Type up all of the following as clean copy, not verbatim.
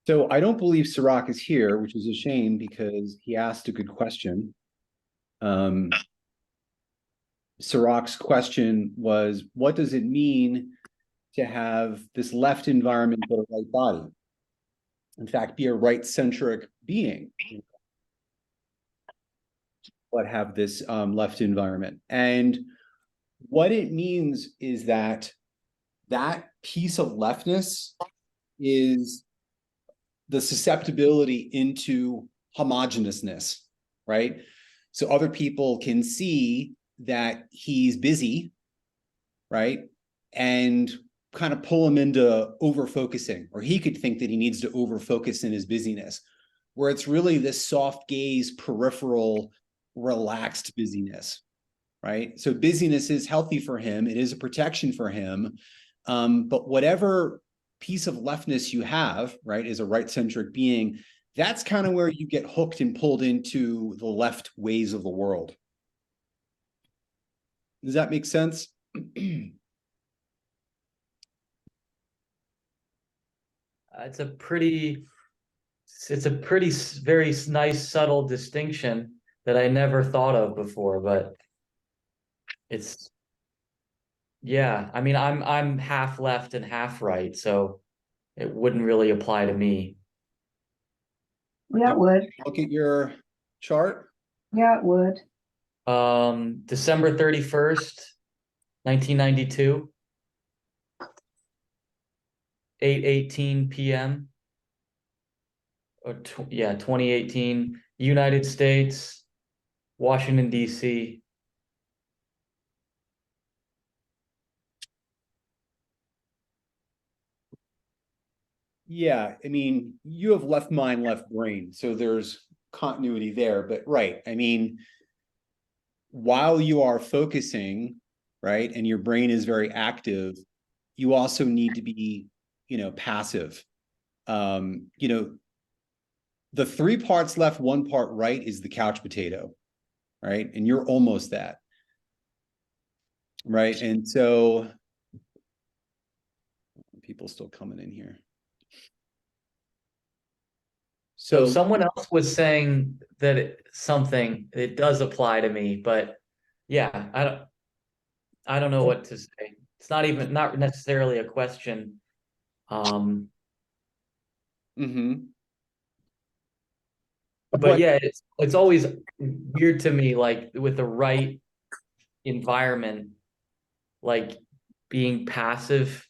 So I don't believe Sirach is here, which is a shame because he asked a good question. Um, Sirach's question was, what does it mean to have this left environment but a right body? In fact, be a right-centric being, but have this left environment. And what it means is that that piece of leftness is the susceptibility into homogeneousness, right? So other people can see that he's busy, right? And kind of pull him into over-focusing, or he could think that he needs to over-focus in his busyness, where it's really this soft gaze, peripheral, relaxed busyness, right? So busyness is healthy for him. It is a protection for him. But whatever piece of leftness you have, right, as a right-centric being, that's kind of where you get hooked and pulled into the left ways of the world. Does that make sense? It's a pretty very nice subtle distinction that I never thought of before, but it's, yeah, I mean, I'm half left and half right, so it wouldn't really apply to me. Yeah, it would. Look at your chart. Yeah, it would. December 31st, 1992, 8:18 p.m. Or yeah, 2018, United States, Washington, D.C. Yeah, I mean, you have left mind, left brain, so there's continuity there. But right, I mean, while you are focusing, right, and your brain is very active, you also need to be, passive. The 3 parts left, 1 part right is the couch potato, right? And you're almost that, right? And so people still coming in here. So someone else was saying that it does apply to me, but yeah, I don't know what to say. It's not necessarily a question. Mm-hmm. But yeah, it's always weird to me, like with the right environment, like being passive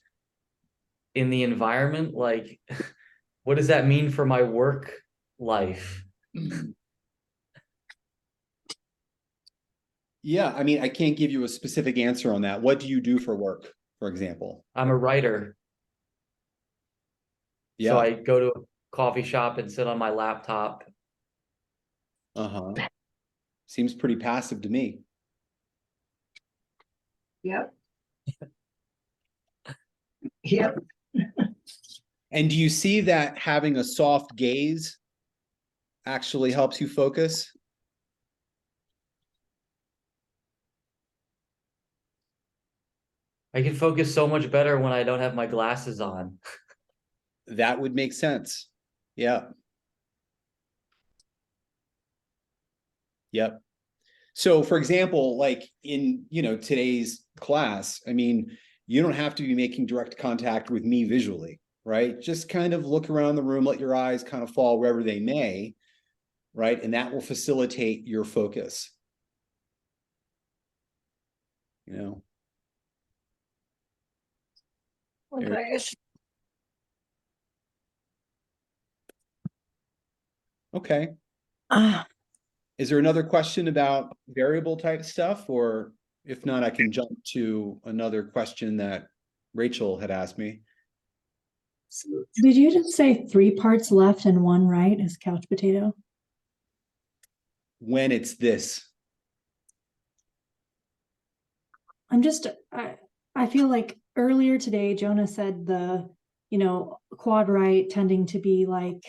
in the environment, like what does that mean for my work life? Yeah, I mean, I can't give you a specific answer on that. What do you do for work, for example? I'm a writer. Yeah. So I go to a coffee shop and sit on my laptop. Uh-huh. Seems pretty passive to me. Yep. Yep. And do you see that having a soft gaze actually helps you focus? I can focus so much better when I don't have my glasses on. That would make sense. Yeah. Yep. So for example, like in, today's class, I mean, you don't have to be making direct contact with me visually, right? Just kind of look around the room, let your eyes kind of fall wherever they may, right? And that will facilitate your focus. Okay. Okay. Is there another question about variable type stuff? Or if not, I can jump to another question that Rachel had asked me. Did you just say 3 parts left and 1 right is couch potato? When it's this. I feel like earlier today, Jonah said quad right tending to be like,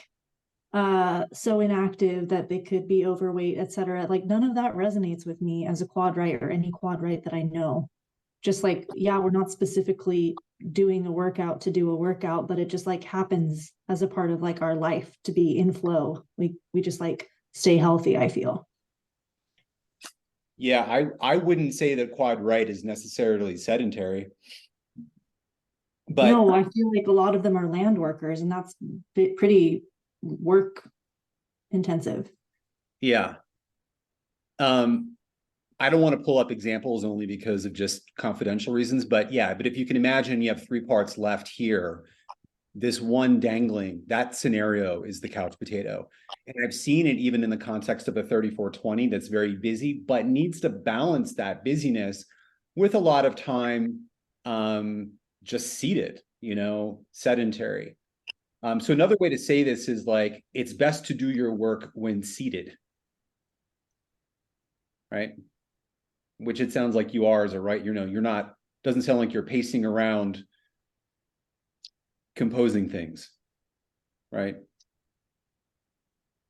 so inactive that they could be overweight, etc. Like none of that resonates with me as a quad right or any quad right that I know. Just like, yeah, we're not specifically doing a workout to do a workout, but it just like happens as a part of like our life to be in flow. We just like stay healthy, I feel. Yeah, I wouldn't say that quad right is necessarily sedentary. But No, I feel like a lot of them are land workers, and that's pretty work intensive. yeah. I don't want to pull up examples only because of just confidential reasons, but yeah, but if you can imagine you have 3 parts left here, this one dangling, that scenario is the couch potato. And I've seen it even in the context of a 3420 that's very busy, but needs to balance that busyness with a lot of time just seated, sedentary. So another way to say this is like, it's best to do your work when seated, right? Which it sounds like you are, as a right, you're not, doesn't sound like you're pacing around composing things, right?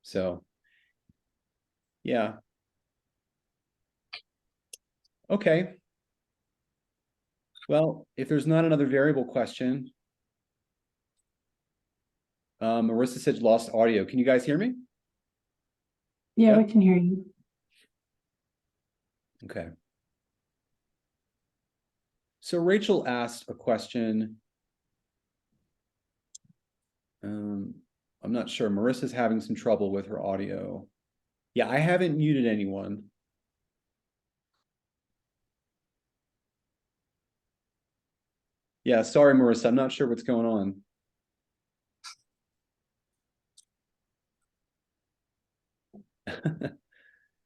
So, yeah. Okay. Well, if there's not another variable question, Marissa said lost audio. Can you guys hear me? Yeah, Yeah. we can hear you. Okay. So Rachel asked a question. I'm not sure. Marissa's having some trouble with her audio. Yeah, I haven't muted anyone. Yeah, sorry, Marissa. I'm not sure what's going on.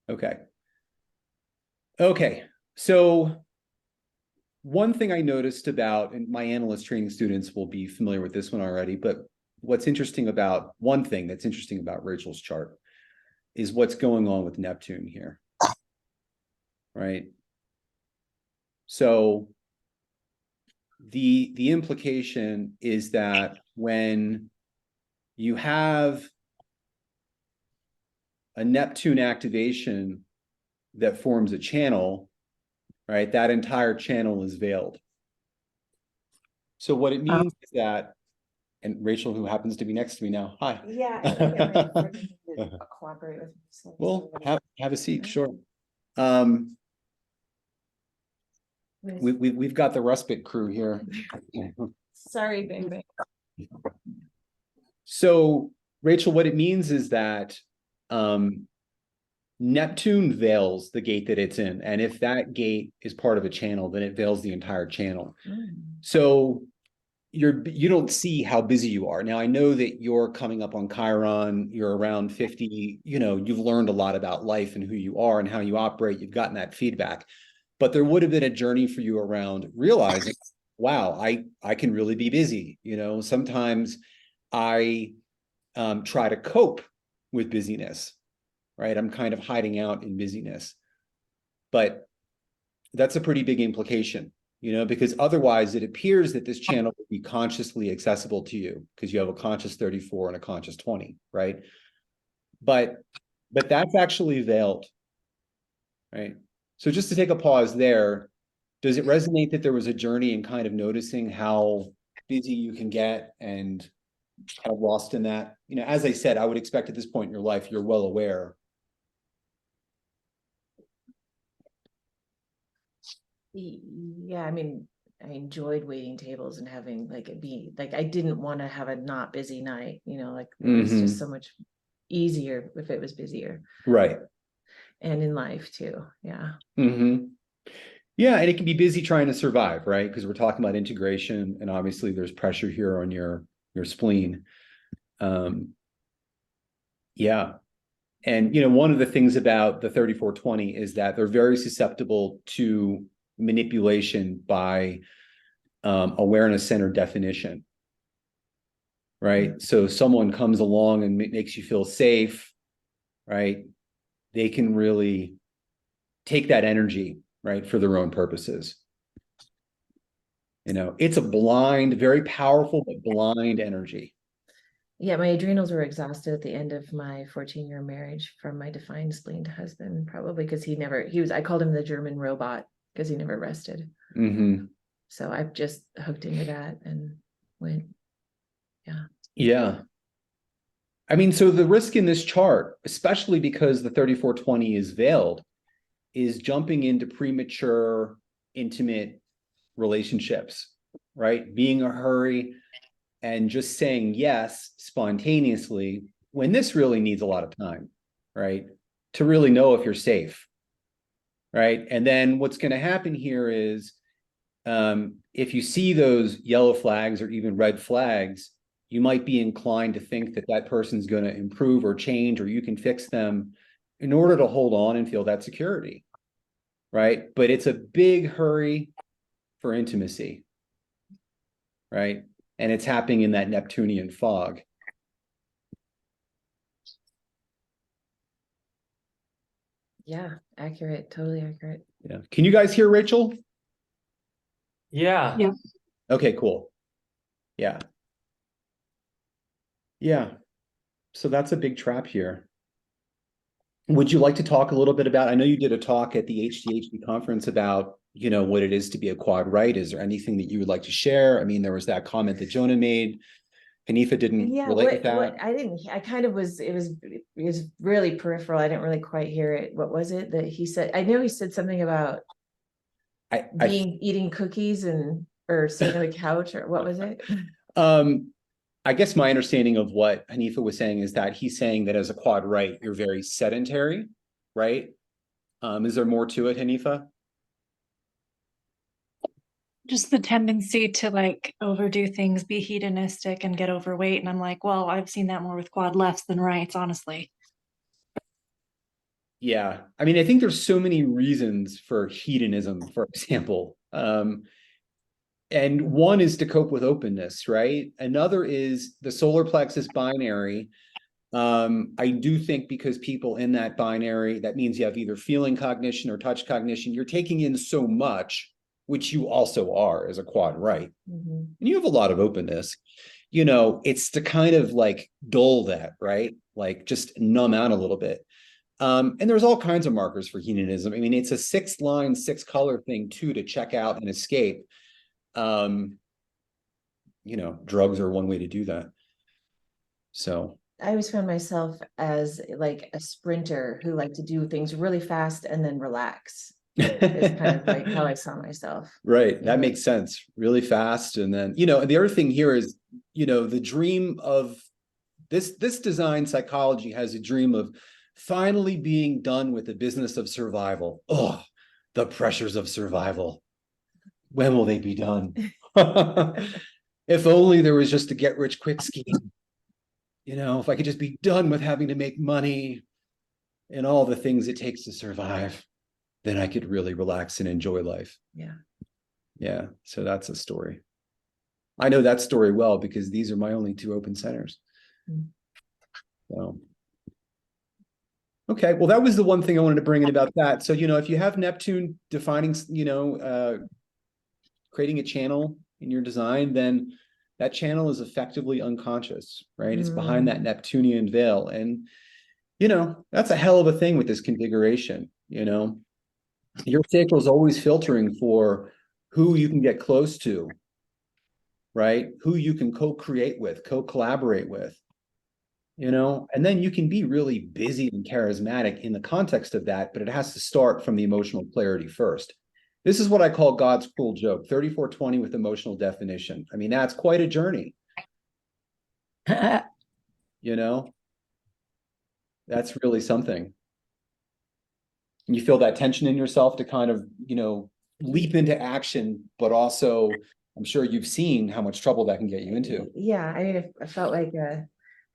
Okay. Okay. So one thing I noticed about, and my analyst training students will be familiar with this one already, but one thing that's interesting about Rachel's chart is what's going on with Neptune here, right? So the implication is that when you have a Neptune activation that forms a channel, right, that entire channel is veiled. So what it means is that, and Rachel, who happens to be next to me now, hi. Yeah, I think I'm ready for him to cooperate with me. So Well, have a seat, sure. Nice. We've got the respite crew here. Sorry, Bing Bing. So, Rachel, what it means is that Neptune veils the gate that it's in. And if that gate is part of a channel, then it veils the entire channel. So you don't see how busy you are. Now, I know that you're coming up on Chiron, you're around 50, you've learned a lot about life and who you are and how you operate. You've gotten that feedback. But there would have been a journey for you around realizing, wow, I can really be busy. Sometimes I try to cope with busyness, right? I'm kind of hiding out in busyness. But that's a pretty big implication, because otherwise it appears that this channel will be consciously accessible to you because you have a conscious 34 and a conscious 20, right? But that's actually veiled, right? So just to take a pause there, does it resonate that there was a journey in kind of noticing how busy you can get and kind of lost in that? As I said, I would expect at this point in your life, you're well aware. Yeah, I mean, I enjoyed waiting tables and having like it be like I didn't want to have a not busy night, like it was just so much easier if it was busier. Right. And in life too. Yeah. Yeah, and it can be busy trying to survive, right? Because we're talking about integration, and obviously there's pressure here on your spleen. Yeah. And one of the things about the 3420 is that they're very susceptible to manipulation by awareness center definition, right? So someone comes along and makes you feel safe, right? They can really take that energy, right, for their own purposes. It's a blind, very powerful, but blind energy. Yeah, my adrenals were exhausted at the end of my 14-year marriage from my defined spleened husband, probably because I called him the German robot because he never rested. So I've just hooked into that and went, Yeah. I mean, so the risk in this chart, especially because the 3420 is veiled, is jumping into premature, intimate relationships, right? Being a hurry and just saying yes spontaneously when this really needs a lot of time, right? To really know if you're safe, right? And then what's going to happen here is if you see those yellow flags or even red flags, you might be inclined to think that that person's going to improve or change, or you can fix them in order to hold on and feel that security, right? But it's a big hurry for intimacy, right? And it's happening in that Neptunian fog. yeah, accurate, totally accurate. Yeah. Can you guys hear Rachel? Yeah. Yeah. Okay, cool. Yeah. Yeah. So that's a big trap here. Would you like to talk a little bit about, I know you did a talk at the HDHD conference about, you know, what it is to be a quad right. Is there anything that you would like to share? I mean, there was that comment that Jonah made. Hanifa didn't Yeah, relate with that. what I didn't, I kind of was, it was really peripheral. I didn't really quite hear it. What was it that he said? I know he said something about I eating cookies and, or sitting on the couch, or what was it? I guess my understanding of what Hanifa was saying is that he's saying that as a quad right, you're very sedentary, right? Is there more to it, Hanifa? Just the tendency to like overdo things, be hedonistic and get overweight. And I'm like, well, I've seen that more with quad lefts than rights, honestly. Yeah. I mean, I think there's so many reasons for hedonism, for example. And one is to cope with openness, right? Another is the solar plexus binary. I do think because people in that binary, that means you have either feeling cognition or touch cognition. You're taking in so much, which you also are as a quad right. Mhm. And you have a lot of openness. You know, it's to kind of like dull that, right? Like just numb out a little bit. And there's all kinds of markers for hedonism. I mean, it's a 6-line, 6-color thing too to check out and escape. You know, drugs are one way to do that. So I always found myself as like a sprinter who liked to do things really fast and then relax. It's kind of like how I saw myself. right, Yeah. that makes sense. Really fast, and then you know, and the other thing here is, you know, the dream of this design psychology has a dream of finally being done with the business of survival. Oh, the pressures of survival. When will they be done? If only there was just a get rich quick scheme. You know, if I could just be done with having to make money and all the things it takes to survive, then I could really relax and enjoy life. Yeah. Yeah. So that's a story. I know that story well because these are my only 2 open centers. Mm. So. Okay. Well, that was the one thing I wanted to bring in about that. So, you know, if you have Neptune defining, you know, creating a channel in your design, then that channel is effectively unconscious, right? It's behind that Neptunian veil. And, you know, that's a hell of a thing with this configuration, you know. Your sacral is always filtering for who you can get close to, right? Who you can co-create with, co-collaborate with, you know, and then you can be really busy and charismatic in the context of that, but it has to start from the emotional clarity first. This is what I call God's cruel joke, 3420 with emotional definition. I mean, that's quite a journey. You know, that's really something. And you feel that tension in yourself to kind of, you know, leap into action, but also I'm sure you've seen how much trouble that can get you into. Yeah. I mean, I felt like,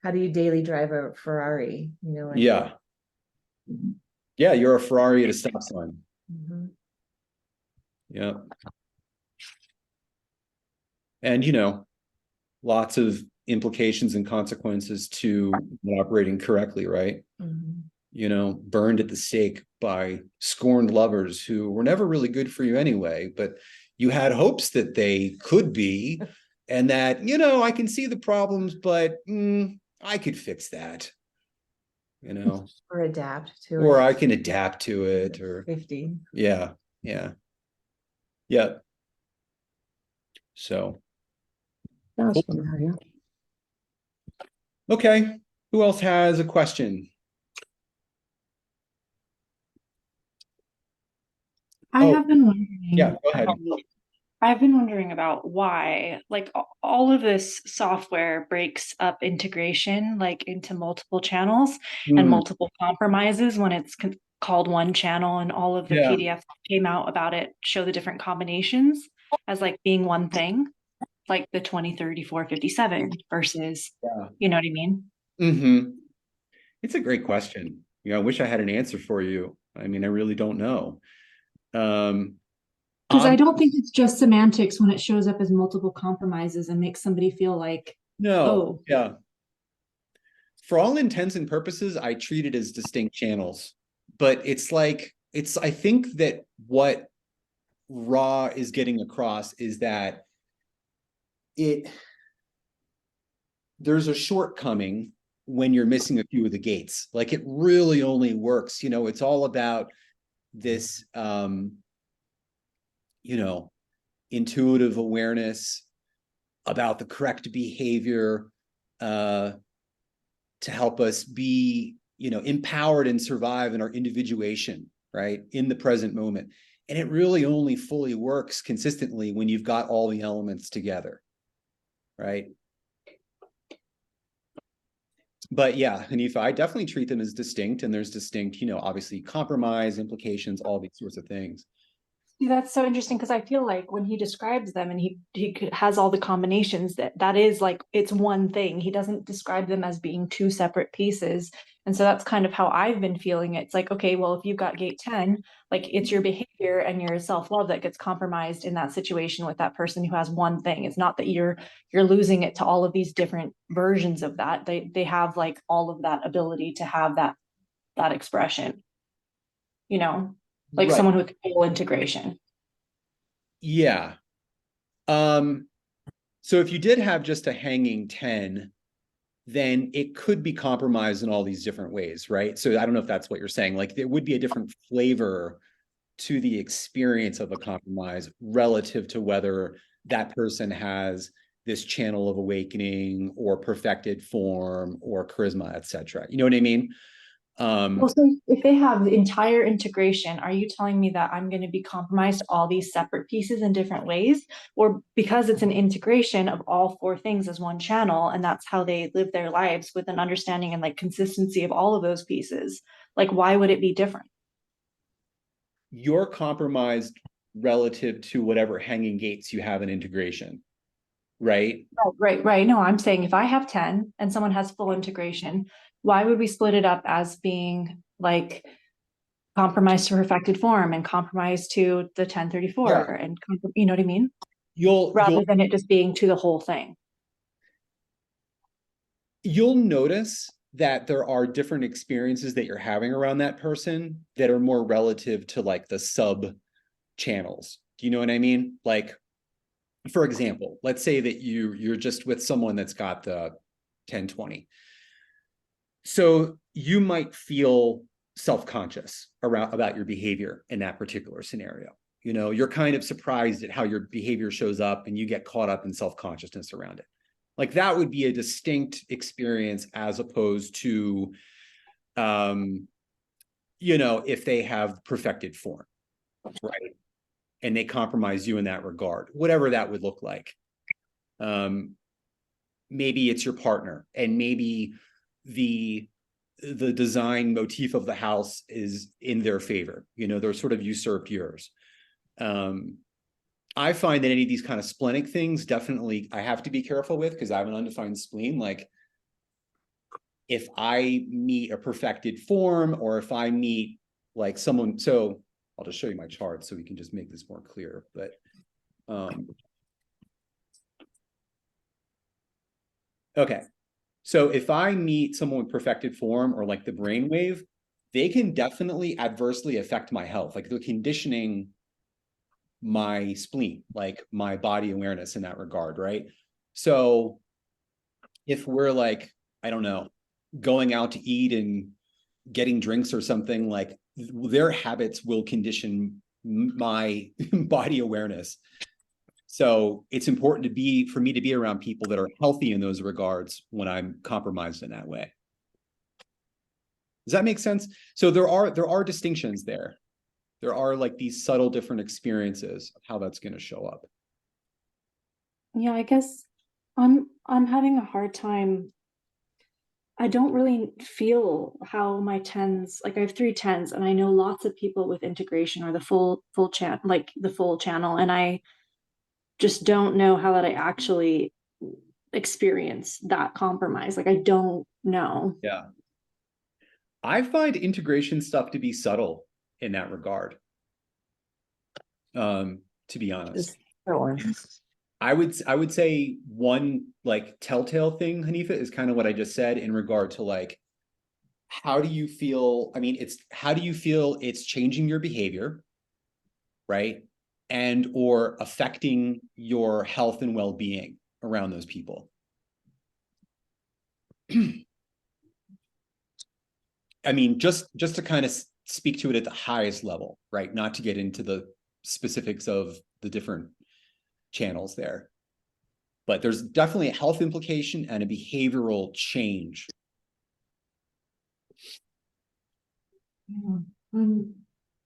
how do you daily drive a Ferrari? You know, like, Yeah. Yeah, you're a Ferrari at a stop sign. Mhm. Yeah. And, you know, lots of implications and consequences to not operating correctly, right? Mhm. You know, burned at the stake by scorned lovers who were never really good for you anyway, but you had hopes that they could be, and that, you know, I can see the problems, but I could fix that, you know, Or adapt to or it. I can adapt to it, or 50. yeah, yeah, yeah. So, Sounds familiar. okay, who else has a question? I Oh, have been wondering. yeah, go ahead. I've been wondering about why, like, all of this software breaks up integration, like, into multiple channels and Mm, multiple compromises when it's called one channel, and all of the Yeah. PDFs that came out about it show the different combinations as like being one thing, like the 20, 30, 4, 57 versus, Yeah. you know what I mean? Mm-hmm. It's a great question. You know, I wish I had an answer for you. I mean, I really don't know. Because I ob- don't think it's just semantics when it shows up as multiple compromises and makes somebody feel like, no, oh, yeah. For all intents and purposes, I treat it as distinct channels. But it's like, I think that what Ra is getting across is that there's a shortcoming when you're missing a few of the gates. Like it really only works, you know, it's all about this, you know, intuitive awareness about the correct behavior to help us be, you know, empowered and survive in our individuation, right? In the present moment. And it really only fully works consistently when you've got all the elements together, right? But yeah, Hanifa, I definitely treat them as distinct, and there's distinct, you know, obviously compromise, implications, all these sorts of things. See, that's so interesting because I feel like when he describes them and has all the combinations, that is like it's one thing. He doesn't describe them as being two separate pieces. And so that's kind of how I've been feeling it. It's like, okay, well, if you've got gate 10, like it's your behavior and your self-love that gets compromised in that situation with that person who has one thing. It's not that you're losing it to all of these different versions of that. They have like all of that ability to have that expression, you know, like Right. someone with full integration. Yeah. So if you did have just a hanging 10, then it could be compromised in all these different ways, right? So I don't know if that's what you're saying. Like there would be a different flavor to the experience of a compromise relative to whether that person has this channel of awakening or perfected form or charisma, etc. You know what I mean? Well, so if they have the entire integration, are you telling me that I'm going to be compromised all these separate pieces in different ways? Or because it's an integration of all four things as one channel, and that's how they live their lives with an understanding and like consistency of all of those pieces, like why would it be different? You're compromised relative to whatever hanging gates you have in integration, right? Right. No, I'm saying if I have 10 and someone has full integration, why would we split it up as being like compromise to perfected form and compromise to the 1034 Yeah. and you know what I mean? You'll Rather than it just being to the whole thing. you'll notice that there are different experiences that you're having around that person that are more relative to like the sub channels. Do you know what I mean? Like, for example, let's say that you're just with someone that's got the 1020. So you might feel self-conscious about your behavior in that particular scenario. You know, you're kind of surprised at how your behavior shows up and you get caught up in self-consciousness around it. Like that would be a distinct experience as opposed to, you know, if they have perfected form, right? And they compromise you in that regard, whatever that would look like. Maybe it's your partner, and maybe the design motif of the house is in their favor. You know, they're sort of usurped yours. I find that any of these kind of splenic things, definitely I have to be careful with because I have an undefined spleen. Like if I meet a perfected form or if I meet like someone, so I'll just show you my chart so we can just make this more clear. But okay. So if I meet someone with perfected form or like the brainwave, they can definitely adversely affect my health. Like they're conditioning my spleen, like my body awareness in that regard, right? So if we're like, I don't know, going out to eat and getting drinks or something, like their habits will condition my body awareness. So it's important for me to be around people that are healthy in those regards when I'm compromised in that way. Does that make sense? So there are distinctions there. There are like these subtle different experiences of how that's going to show up. Yeah, I guess I'm having a hard time. I don't really feel how my tens, like I have 3 10s, and I know lots of people with integration or the full channel, like the full channel, and I just don't know how that I actually experience that compromise. Like I don't know. Yeah. I find integration stuff to be subtle in that regard. To be honest. I would say one like telltale thing, Hanifa, is kind of what I just said in regard to like, how do you feel? I mean, how do you feel it's changing your behavior, right? And or affecting your health and well-being around those people. I mean, just to kind of speak to it at the highest level, right? Not to get into the specifics of the different channels there. But there's definitely a health implication and a behavioral change.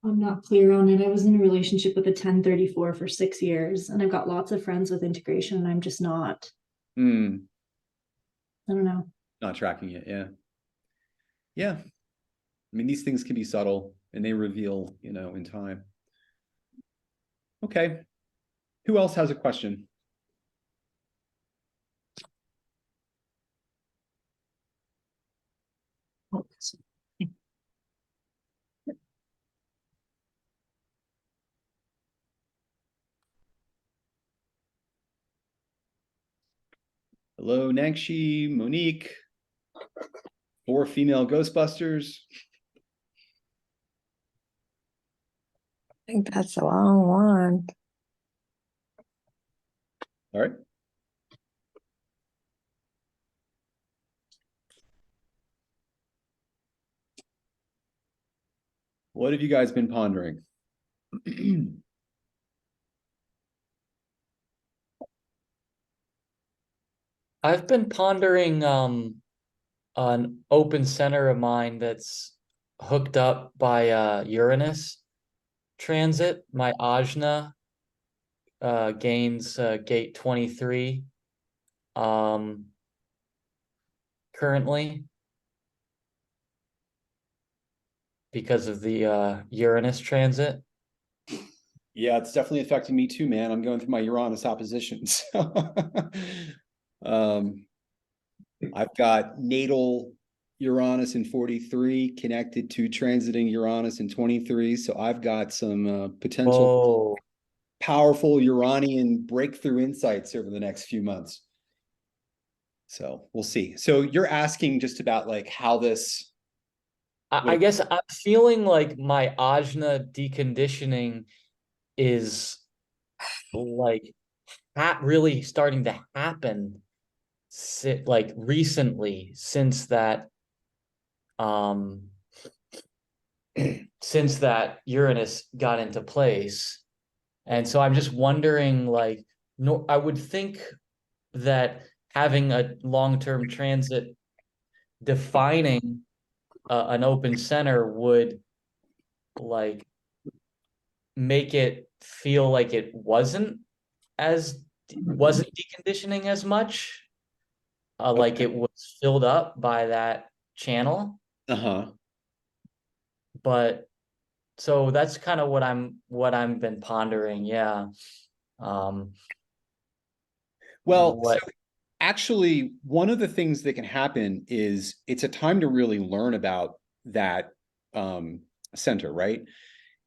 I'm not clear on it. I was in a relationship with a 1034 for 6 years, and I've got lots of friends with integration, and I'm just not. I don't know. Not tracking it, yeah. Yeah. I mean, these things can be subtle and they reveal, in time. Okay. Who else has a question? Hello, Nangshi, Monique, 4 female Ghostbusters. I think that's a long one. All right. What have you guys been pondering? I've been pondering an open center of mine that's hooked up by Uranus transit. My ajna gains gate 23 currently because of the Uranus transit. Yeah, it's definitely affecting me too, man. I'm going through my Uranus oppositions. I've got natal Uranus in 43 connected to transiting Uranus in 23. So I've got some potential powerful Uranian breakthrough insights over the next few months. So we'll see. So you're asking just about like how this. I guess I'm feeling like my ajna deconditioning is like really starting to happen like recently since that Uranus got into place. And so I'm just wondering, like, no, I would think that having a long-term transit defining an open center would like make it feel like it wasn't deconditioning as much, like it was filled up by that channel. But so that's kind of what I'm been pondering. Yeah. Well, so actually, one of the things that can happen is it's a time to really learn about that center, right?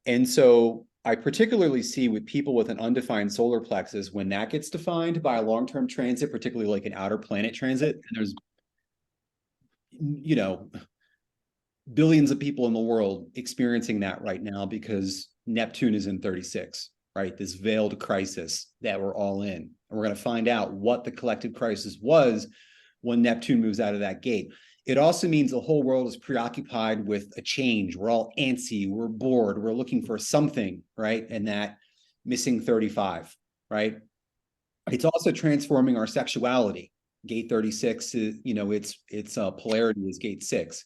And so I particularly see with people with an undefined solar plexus, when that gets defined by a long-term transit, particularly like an outer planet transit, and there's, billions of people in the world experiencing that right now because Neptune is in 36, right? This veiled crisis that we're all in. And we're going to find out what the collective crisis was when Neptune moves out of that gate. It also means the whole world is preoccupied with a change. We're all antsy, we're bored, we're looking for something, right? And that missing 35, right? It's also transforming our sexuality. Gate 36 is, its polarity is gate 6.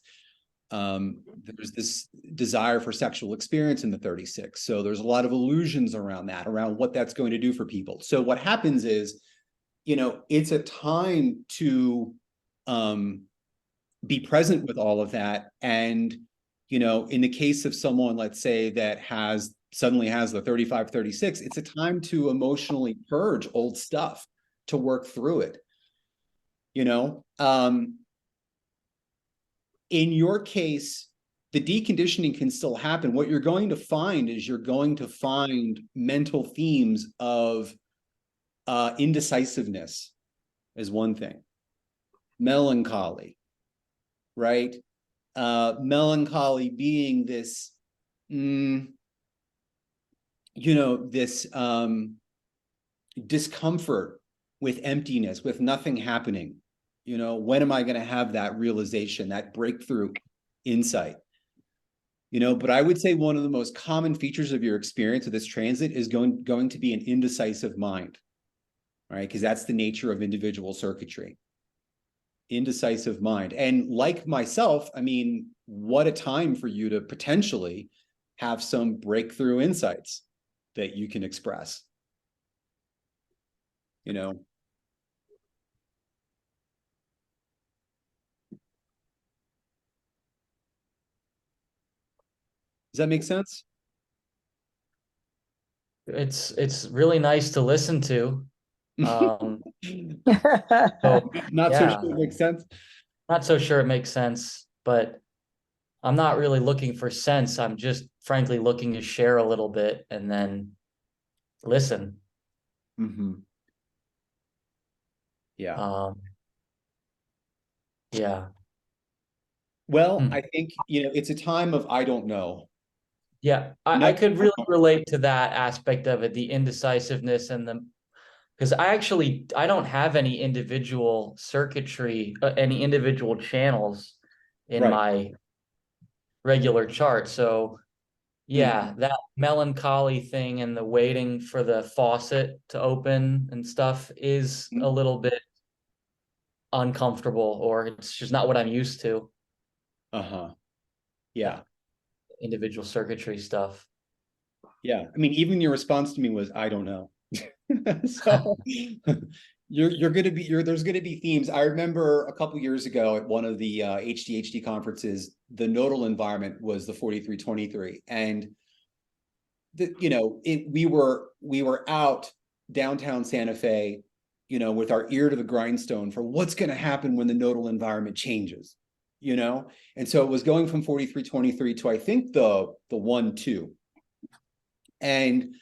There's this desire for sexual experience in the 36. So there's a lot of illusions around that, around what that's going to do for people. So what happens is, it's a time to be present with all of that. And, in the case of someone, let's say, that suddenly has the 35-36, it's a time to emotionally purge old stuff, to work through it. In your case, the deconditioning can still happen. What you're going to find is you're going to find mental themes of indecisiveness is one thing. Melancholy, right? Melancholy being this, this discomfort with emptiness, with nothing happening. When am I going to have that realization, that breakthrough insight? But I would say one of the most common features of your experience of this transit is going to be an indecisive mind, right? Because that's the nature of individual circuitry. Indecisive mind. And like myself, I mean, what a time for you to potentially have some breakthrough insights that you can express. Does that make sense? It's really nice to listen to. So Not so yeah, sure it makes sense. not so sure it makes sense, but I'm not really looking for sense. I'm just frankly looking to share a little bit and then listen. Yeah. Yeah. Well, I think, it's a time of I don't know. Yeah, I could really relate to that aspect of it, the indecisiveness and because I don't have any individual circuitry, any individual channels in Right. my regular chart. So yeah, that melancholy thing and the waiting for the faucet to open and stuff is a little bit uncomfortable, or it's just not what I'm used to. Yeah. Individual circuitry stuff. Yeah. I mean, even your response to me was, I don't know. So there's going to be themes. I remember a couple years ago at one of the HDHD conferences, the nodal environment was the 4323. And we were out downtown Santa Fe, with our ear to the grindstone for what's going to happen when the nodal environment changes, and so it was going from 4323 to, I think, the 1-2. And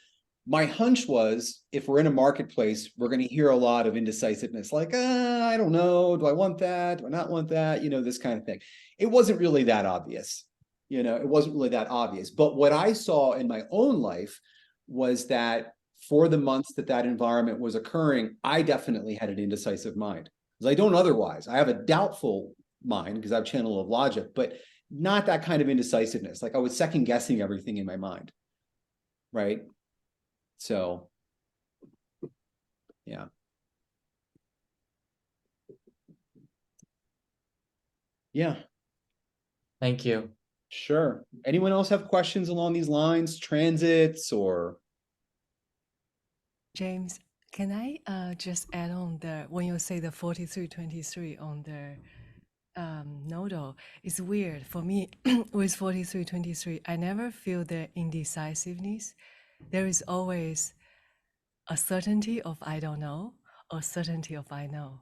my hunch was, if we're in a marketplace, we're going to hear a lot of indecisiveness, like, I don't know, do I want that? Do I not want that? This kind of thing. It wasn't really that obvious. It wasn't really that obvious. But what I saw in my own life was that for the months that environment was occurring, I definitely had an indecisive mind. Because I don't otherwise. I have a doubtful mind because I have channel of logic, but not that kind of indecisiveness. Like, I was second guessing everything in my mind. Right. So, yeah. Yeah. Thank you. Sure. Anyone else have questions along these lines, transits or? James, can I just add on when you say the 4323 on the nodal, it's weird for me with 4323, I never feel the indecisiveness. There is always a certainty of I don't know, or certainty of I know.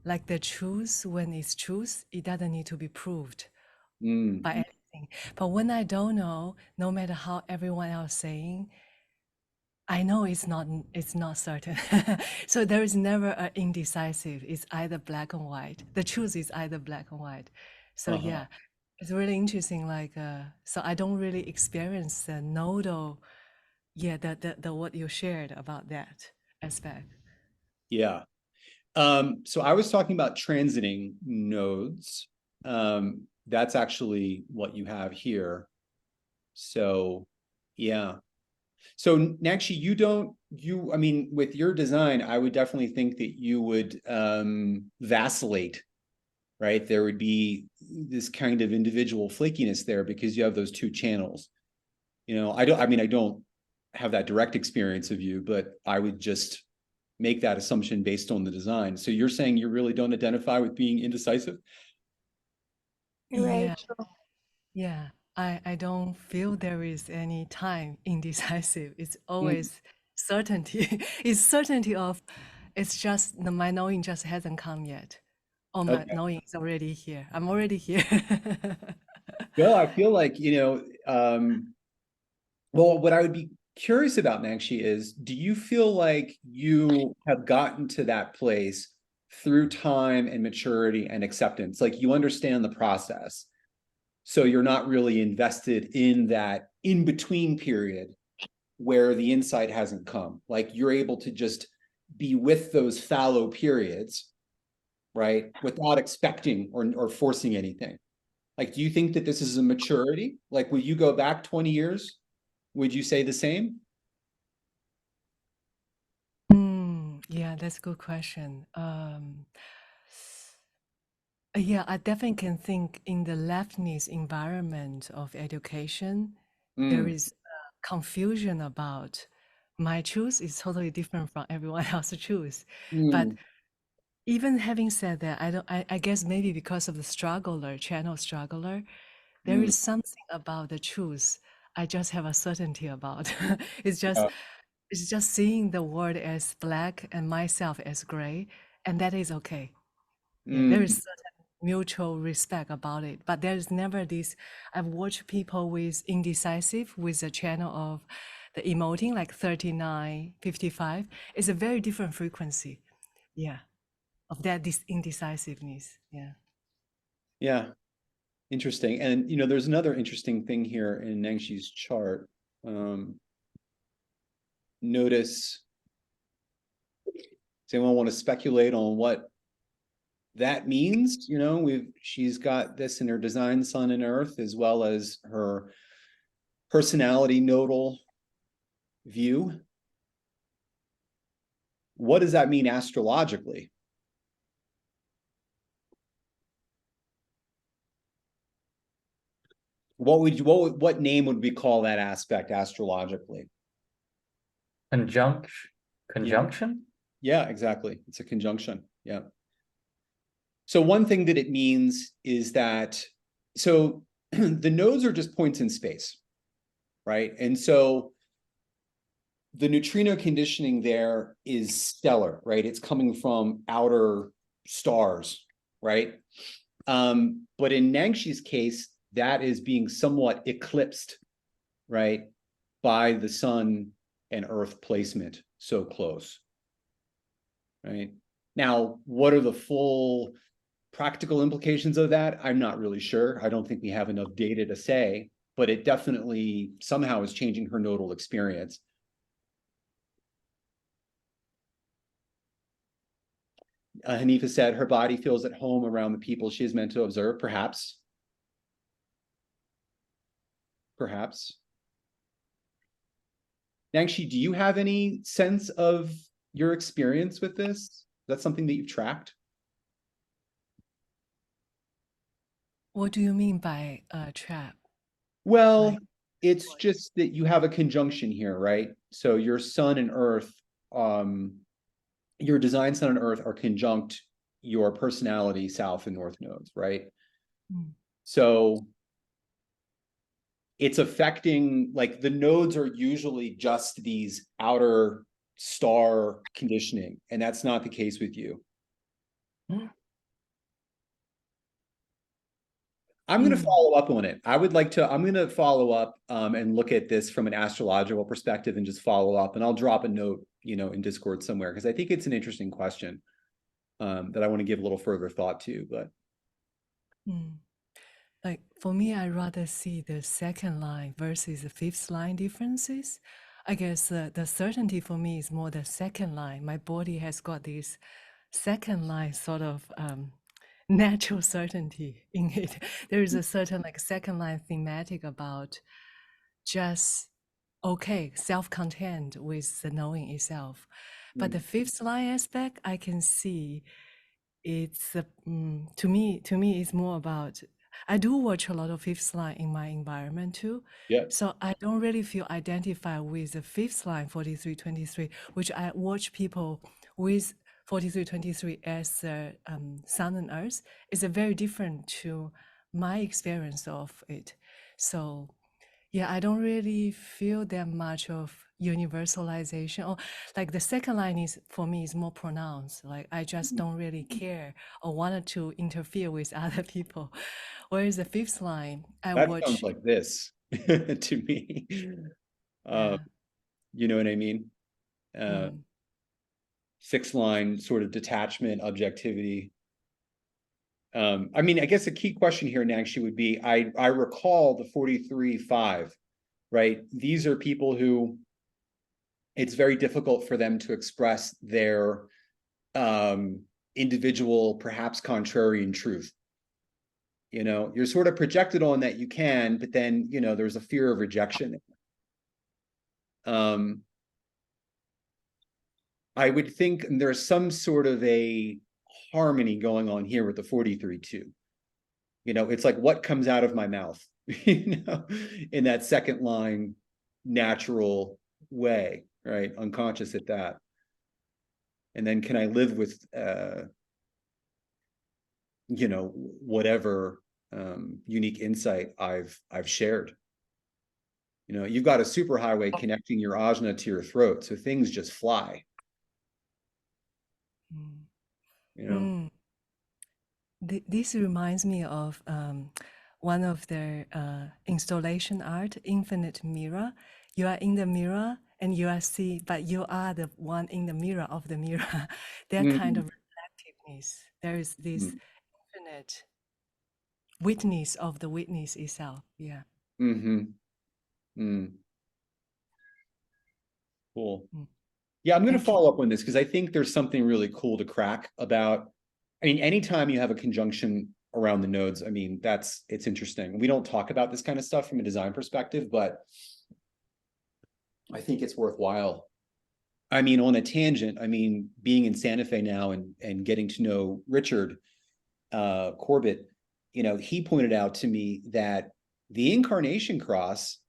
Like the truth, when it's truth, it doesn't need to be proved by anything. But when I don't know, no matter how everyone else saying, I know it's not certain. So there is never an indecisive. It's either black and white. The truth is either black and white. So yeah, it's really interesting. Like so I don't really experience the nodal, the what you shared about that aspect. Yeah. So I was talking about transiting nodes. That's actually what you have here. So yeah. So Nakshi, I mean, with your design, I would definitely think that you would vacillate, right? There would be this kind of individual flakiness there because you have those two channels. I don't have that direct experience of you, but I would just make that assumption based on the design. So you're saying you really don't identify with being indecisive? You're right. Yeah, yeah. I don't feel there is any time indecisive. It's always certainty. It's certainty of it's just my knowing just hasn't come yet. Or my Okay. knowing is already here. I'm already here. Well, I feel like, well, what I would be curious about, Nakshi, is do you feel like you have gotten to that place through time and maturity and acceptance? Like you understand the process. So you're not really invested in that in-between period where the insight hasn't come. Like you're able to just be with those fallow periods, right? Without expecting or forcing anything. Like, do you think that this is a maturity? Like, will you go back 20 years? Would you say the same? Yeah, that's a good question. Yeah, I definitely can think in the leftist environment of education, there is confusion about my choice is totally different from everyone else's choice. But even having said that, I guess maybe because of the channel struggler, there is something about the truth I just have a certainty about. It's just seeing the world as black and myself as gray, and that is okay. Yeah, there is certain mutual respect about it, but there's never this. I've watched people with indecisive with a channel of the emoting like 39, 55. It's a very different frequency. Yeah, of this indecisiveness. Yeah. Yeah, interesting. And there's another interesting thing here in Nangshi's chart. Notice, does anyone want to speculate on what that means? She's got this in her design sun and earth, as well as her personality nodal view. What does that mean astrologically? What name would we call that aspect astrologically? Conjunction? Yeah, exactly. It's a conjunction. Yeah. So one thing that it means is that, so the nodes are just points in space, right? And so the neutrino conditioning there is stellar, right? It's coming from outer stars, right? But in Nangshi's case, that is being somewhat eclipsed, right, by the sun and earth placement so close, right? Now, what are the full practical implications of that? I'm not really sure. I don't think we have enough data to say, but it definitely somehow is changing her nodal experience. Hanifa said her body feels at home around the people she is meant to observe. Perhaps. Nangshi, do you have any sense of your experience with this? Is that something that you've tracked? What do you mean by trap? Well, it's just that you have a conjunction here, right? So your sun and earth, your design sun and earth are conjunct your personality south and north nodes, right? So it's affecting, like, the nodes are usually just these outer star conditioning, and that's not the case with you. I'm going to follow up on it. I'm going to follow up and look at this from an astrological perspective and just follow up, and I'll drop a note, in Discord somewhere, because I think it's an interesting question that I want to give a little further thought to, but. Like for me, I rather see the second line versus the fifth line differences. I guess the certainty for me is more the second line. My body has got this second line sort of natural certainty in it. There is a certain like second line thematic about just okay, self-contained with the knowing itself. But the Mm. fifth line aspect, I can see it's to me, it's more about. I do watch a lot of fifth line in my environment too, Yeah. so I don't really feel identified with the fifth line 4323, which I watch people with 4323 as the sun and earth is a very different to my experience of it. So yeah, I don't really feel that much of universalization. Or like the second line is for me is more pronounced. Like I just don't really care or wanted to interfere with other people. Whereas the fifth line, I That sounds watch. like this to me. Yeah. You know what I mean? Uh, Mm, Sixth line sort of detachment, objectivity. I mean, I guess the key question here, Nangshi, would be, I recall the 43-5, right? These are people who it's very difficult for them to express their individual, perhaps contrarian truth. You know, you're sort of projected on that you can, but then, you know, there's a fear of rejection. I would think there's some sort of a harmony going on here with the 43-2. You know, it's like what comes out of my mouth, you know, in that second line, natural way, right? Unconscious at that. And then can I live with, you know, whatever unique insight I've shared. You know, you've got a superhighway connecting your ajna to your throat, so things just fly. mm, You know. mm. This reminds me of one of their installation art, Infinite Mirror. You are in the mirror and you are see, but you are the one in the mirror of the mirror. That kind Mm-hmm. of reflectiveness. There is this infinite witness of the witness itself. Yeah. Mm-hmm. Mm. Cool. Mm. Yeah, I'm going to Thank you. follow up on this because I think there's something really cool to crack about. I mean, anytime you have a conjunction around the nodes, I mean, it's interesting. We don't talk about this kind of stuff from a design perspective, but I think it's worthwhile. I mean, on a tangent, I mean, being in Santa Fe now and getting to know Richard Corbett, you know, he pointed out to me that the incarnation cross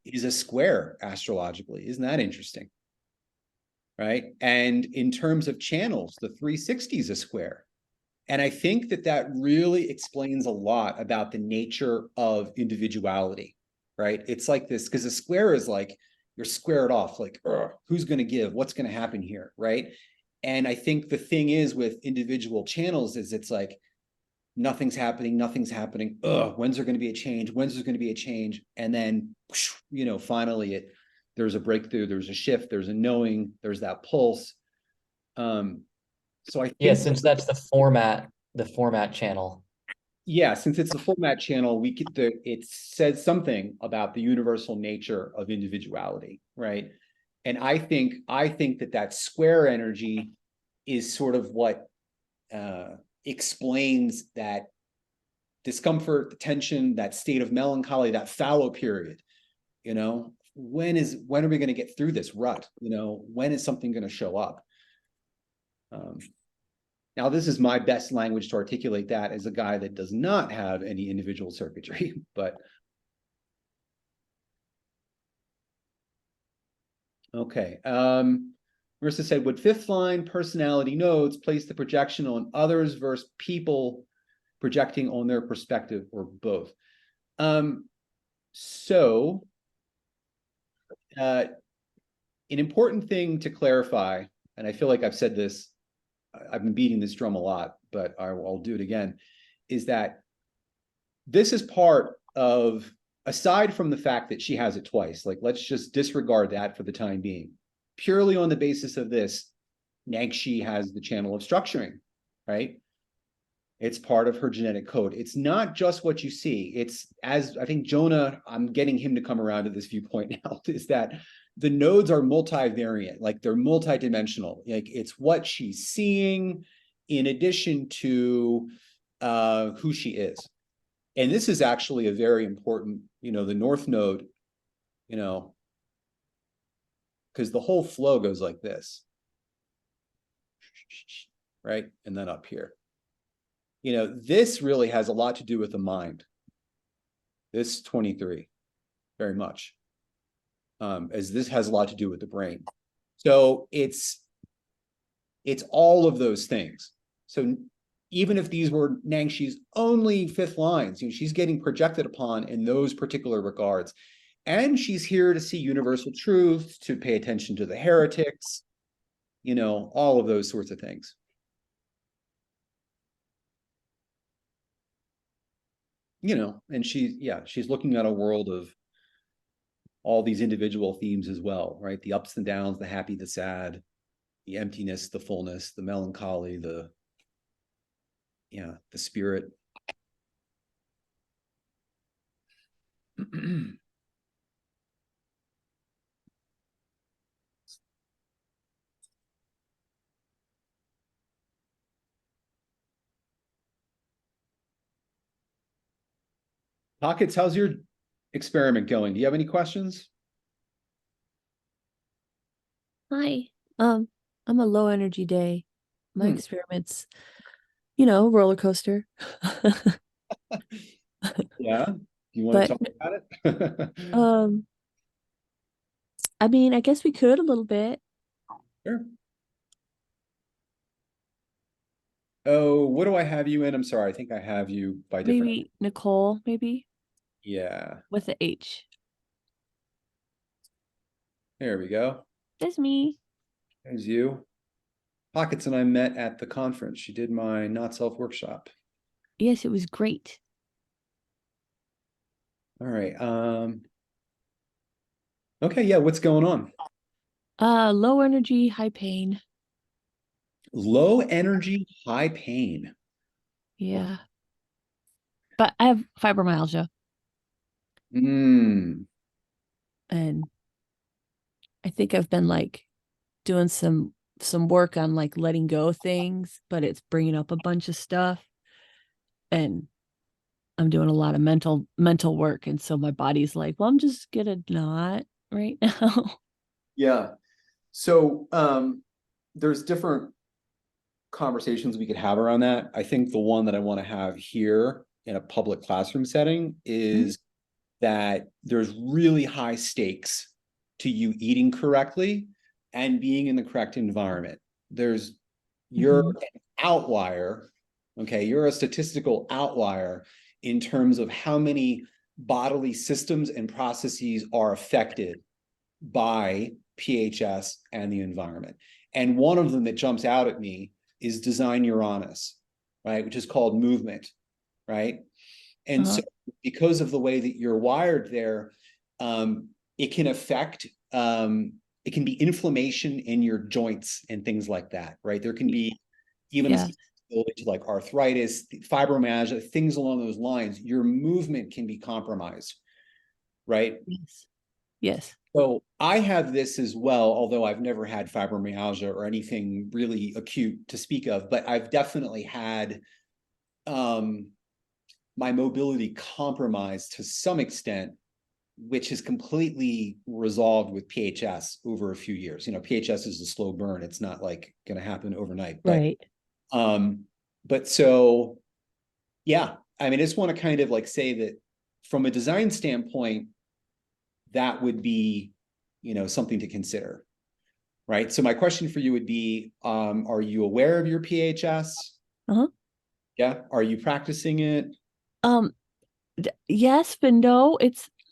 is a square astrologically. Isn't that interesting? Right. And in terms of channels, the 360 is a square. And I think that that really explains a lot about the nature of individuality, right? It's like this, because a square is like, you're squared off, like, who's going to give? What's going to happen here, right? And I think the thing is with individual channels is it's like, nothing's happening, nothing's happening. When's there going to be a change? When's there going to be a change? And then, you know, finally there's a breakthrough, there's a shift, there's a knowing, there's that pulse. So I Yeah, think, since that's the format channel. yeah, since it's a format channel, it says something about the universal nature of individuality, right? And I think that square energy is sort of what explains that discomfort, the tension, that state of melancholy, that fallow period. You know, when are we going to get through this rut? You know, when is something going to show up? Now, this is my best language to articulate that as a guy that does not have any individual circuitry, but okay. Marissa said, would fifth line personality nodes place the projection on others versus people projecting on their perspective, or both? So an important thing to clarify, and I feel like I've said this, I've been beating this drum a lot, but I'll do it again, is that this is part of, aside from the fact that she has it twice, like let's just disregard that for the time being. Purely on the basis of this, Nangshi has the channel of structuring, right? It's part of her genetic code. It's not just what you see. It's, as I think Jonah, I'm getting him to come around to this viewpoint now, is that the nodes are multivariant, like they're multidimensional. Like it's what she's seeing in addition to who she is. And this is actually a very important, you know, the North Node, you know, because the whole flow goes like this. Right? And then up here. You know, this really has a lot to do with the mind. This 23, very much. As this has a lot to do with the brain. So it's all of those things. So even if these were Nangshi's only fifth lines, you know, she's getting projected upon in those particular regards. And she's here to see universal truth, to pay attention to the heretics, you know, all of those sorts of things. You know, and she's looking at a world of all these individual themes as well, right? The ups and downs, the happy, the sad, the emptiness, the fullness, the melancholy, the spirit. Pockets, how's your experiment going? Do you have any questions? Hi. I'm a low energy day. My Hmm. experiments, you know, roller coaster. Yeah. Do you want to But talk about it? I mean, I guess we could a little bit. Sure. Oh, what do I have you in? I'm sorry. I think I have you by different. Maybe Nicole, maybe Yeah. with the H. There we go. That's me. There's you. Pockets and I met at the conference. She did my Not Self workshop. Yes, it was great. All right. Okay, yeah, what's going on? Low energy, high pain. Low energy, high pain. Yeah. But I have fibromyalgia Mm. and I think I've been like doing some work on like letting go things, but it's bringing up a bunch of stuff. And I'm doing a lot of mental work. And so my body's like, well, I'm just gonna not right now. Yeah. So there's different conversations we could have around that. I think the one that I want to have here in a public classroom setting is that there's really high stakes to you eating correctly and being in the correct environment. You're an outlier, okay? You're a statistical outlier in terms of how many bodily systems and processes are affected by PHS and the environment. And one of them that jumps out at me is design Uranus, right? Which is called movement, right? And so because of the way that you're wired there, it can affect, it can be inflammation in your joints and things like that, right? There can be even to like arthritis, fibromyalgia, things along those lines. Your movement can be compromised, right? Yes. So I have this as well, although I've never had fibromyalgia or anything really acute to speak of, but I've definitely had my mobility compromised to some extent, which is completely resolved with PHS over a few years. You know, PHS is a slow burn. It's not like going to happen overnight. But, but so, yeah, I mean, I just want to kind of like say that from a design standpoint, that would be, you know, something to consider, right? So my question for you would be, are you aware of your PHS? Yeah. Are you practicing it? Yes, but no,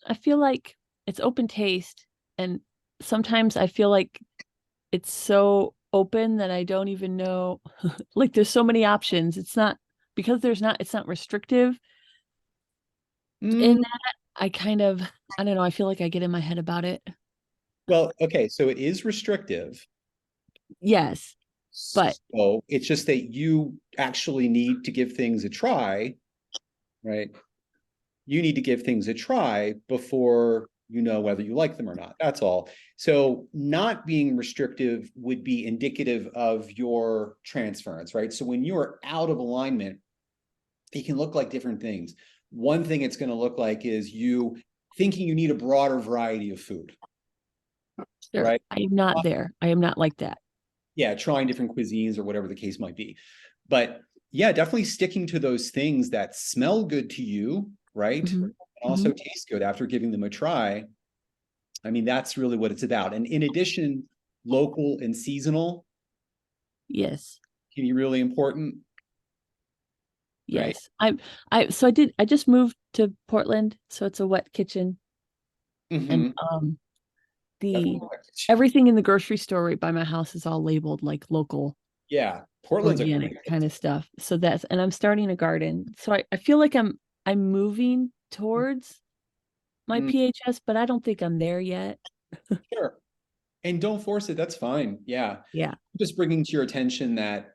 I feel like it's open taste. And sometimes I feel like it's so open that I don't even know, like there's so many options. It's not restrictive in that I don't know, I feel like I get in my head about it. Well, okay, so it is restrictive. Yes, but so it's just that you actually need to give things a try, right? You need to give things a try before you know whether you like them or not. That's all. So not being restrictive would be indicative of your transference, right? So when you're out of alignment, it can look like different things. One thing it's going to look like is you thinking you need a broader variety of food, Sure. right? I am not there. I am not like that. Yeah, trying different cuisines or whatever the case might be. But yeah, definitely sticking to those things that smell good to you, right? Mhm. And also taste good after giving them a try. I mean, that's really what it's about. And in addition, local and seasonal Yes. can be really important. Right. Yes. I just moved to Portland, so it's a wet kitchen. And Mhm. the everything in the grocery store right by my house is all labeled like local, Yeah, Portland's a organic great kind of stuff. So and I'm starting a garden. So I feel like I'm moving towards my Mm. PHS, but I don't think I'm there yet. Sure. And don't force it. That's fine. Yeah. Yeah. Just bringing to your attention that,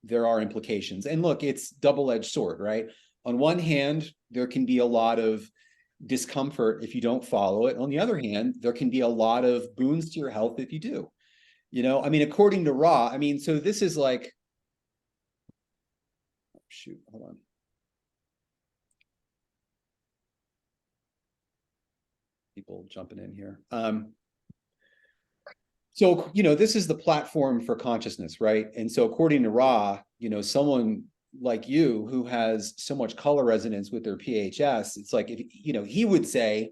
there are implications. And look, it's double-edged sword, right? On one hand, there can be a lot of discomfort if you don't follow it. On the other hand, there can be a lot of boons to your health if you do. I mean, according to Ra, I mean, so this is like, oh, shoot, hold on. People jumping in here. So, this is the platform for consciousness, right? And so according to Ra, someone like you who has so much color resonance with their PHS, it's like, if, he would say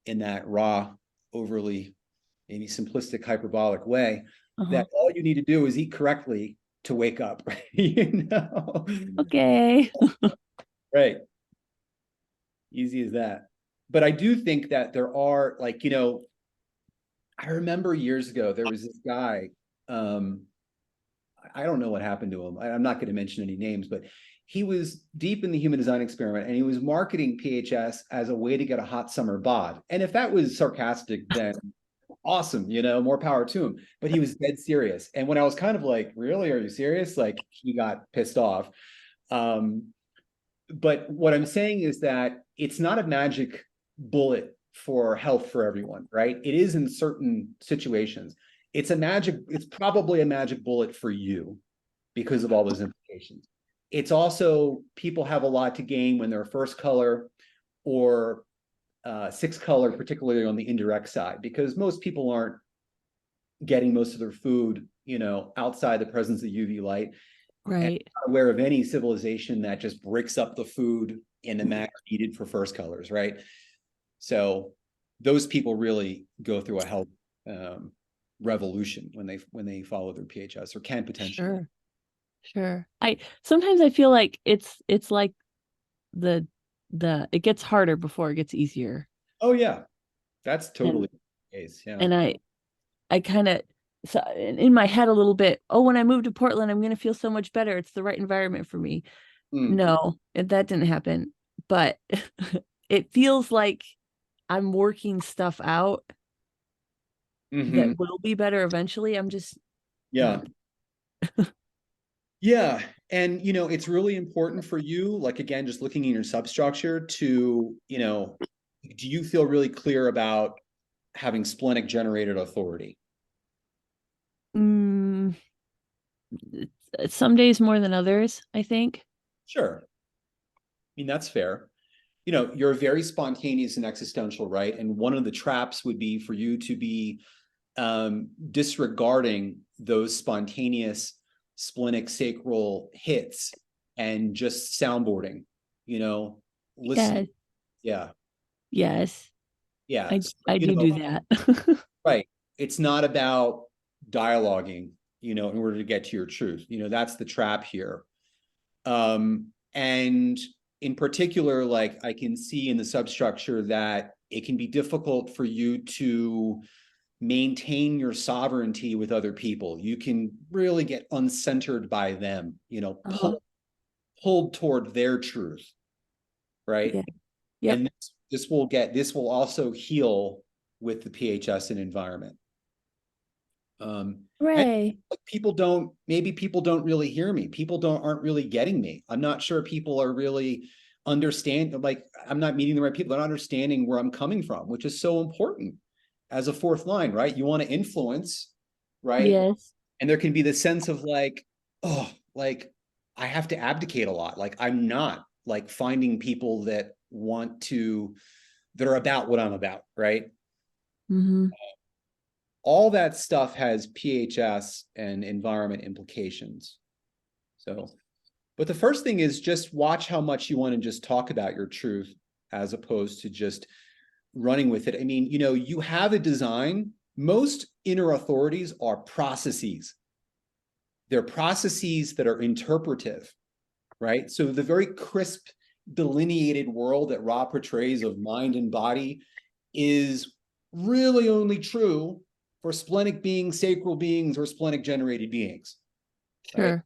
in that Ra, overly, maybe simplistic, hyperbolic way, that all you need to do is eat correctly to wake up, right? Okay. Right. Easy as that. But I do think that there are like, I remember years ago, there was this guy, I don't know what happened to him. I'm not going to mention any names, but he was deep in the human design experiment and he was marketing PHS as a way to get a hot summer bod. And if that was sarcastic, then awesome, more power to him. But he was dead serious. And when I was kind of like, really, are you serious? Like, he got pissed off. But what I'm saying is that it's not a magic bullet for health for everyone, right? It is in certain situations. It's probably a magic bullet for you because of all those implications. It's also, people have a lot to gain when they're first color or sixth color, particularly on the indirect side, because most people aren't getting most of their food, outside the presence of UV light. Right. Not aware of any civilization that just breaks up the food in the manner needed for first colors, right? So those people really go through a health revolution when they follow their PHS, or can potentially. Sure. Sometimes I feel like it's like it gets harder before it gets easier. Oh yeah, that's totally the case. Yeah. And I kind of, so in my head a little bit, oh, when I move to Portland, I'm going to feel so much better. It's the right environment for me. No, that didn't happen. But it feels like I'm working stuff out that will be better eventually. I'm just. Yeah. Yeah. And, it's really important for you, like, again, just looking in your substructure to, do you feel really clear about having splenic generated authority? Some days more than others, I think. Sure. I mean, that's fair. You're very spontaneous and existential, right? And one of the traps would be for you to be disregarding those spontaneous splenic sacral hits and just soundboarding, listen. Yeah. Yes. Yeah. I do that. Right. It's not about dialoguing, in order to get to your truth. That's the trap here. And in particular, like, I can see in the substructure that it can be difficult for you to maintain your sovereignty with other people. You can really get uncentered by them, pulled toward their truth, right? Yeah. Yep. And this will also heal with the PHS and environment. Hooray. Maybe people don't really hear me. People aren't really getting me. I'm not sure people are really like, I'm not meeting the right people. They're not understanding where I'm coming from, which is so important as a fourth line, right? You want to influence, right? Yes. And there can be the sense of like, oh, like, I have to abdicate a lot. Like, I'm not like finding people that are about what I'm about, right? all that stuff has PHS and environment implications. So, but the first thing is just watch how much you want to just talk about your truth as opposed to just running with it. I mean, you know, you have a design. Most inner authorities are processes. They're processes that are interpretive, right? So the very crisp, delineated world that Ra portrays of mind and body is really only true for splenic beings, sacral beings, or splenic generated beings. Right? Sure.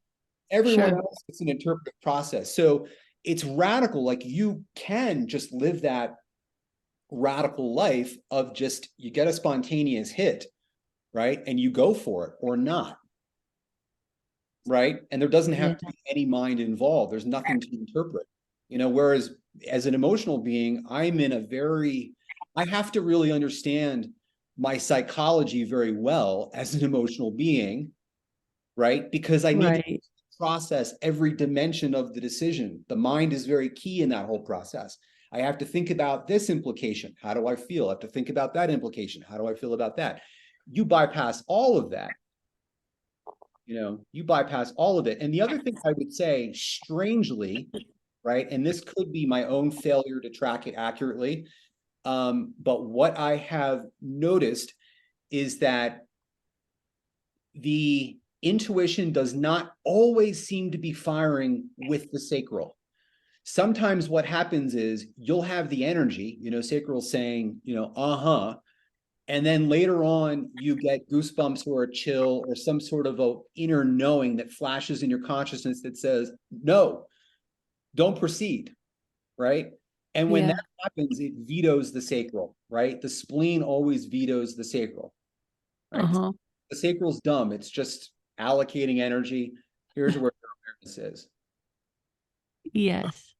Everyone Sure. else, it's an interpretive process. So it's radical. Like you can just live that radical life of just, you get a spontaneous hit, right? And you go for it or not. Right? And there doesn't have to be any mind involved. There's nothing to interpret. You know, whereas as an emotional being, I'm in a very, I have to really understand my psychology very well as an emotional being, right? Because I need to Right. process every dimension of the decision. The mind is very key in that whole process. I have to think about this implication. How do I feel? I have to think about that implication. How do I feel about that? You bypass all of that. You know, you bypass all of it. And the other thing I would say, strangely, right, and this could be my own failure to track it accurately, but what I have noticed is that the intuition does not always seem to be firing with the sacral. Sometimes what happens is you'll have the energy, you know, sacral saying, you know, uh-huh, and then later on, you get goosebumps or a chill or some sort of a inner knowing that flashes in your consciousness that says, no, don't proceed, right? And when that happens, it vetoes the sacral, right? The spleen always vetoes the sacral, right? Uh-huh. The sacral's dumb. It's just allocating energy. Here's where your awareness is. Yes.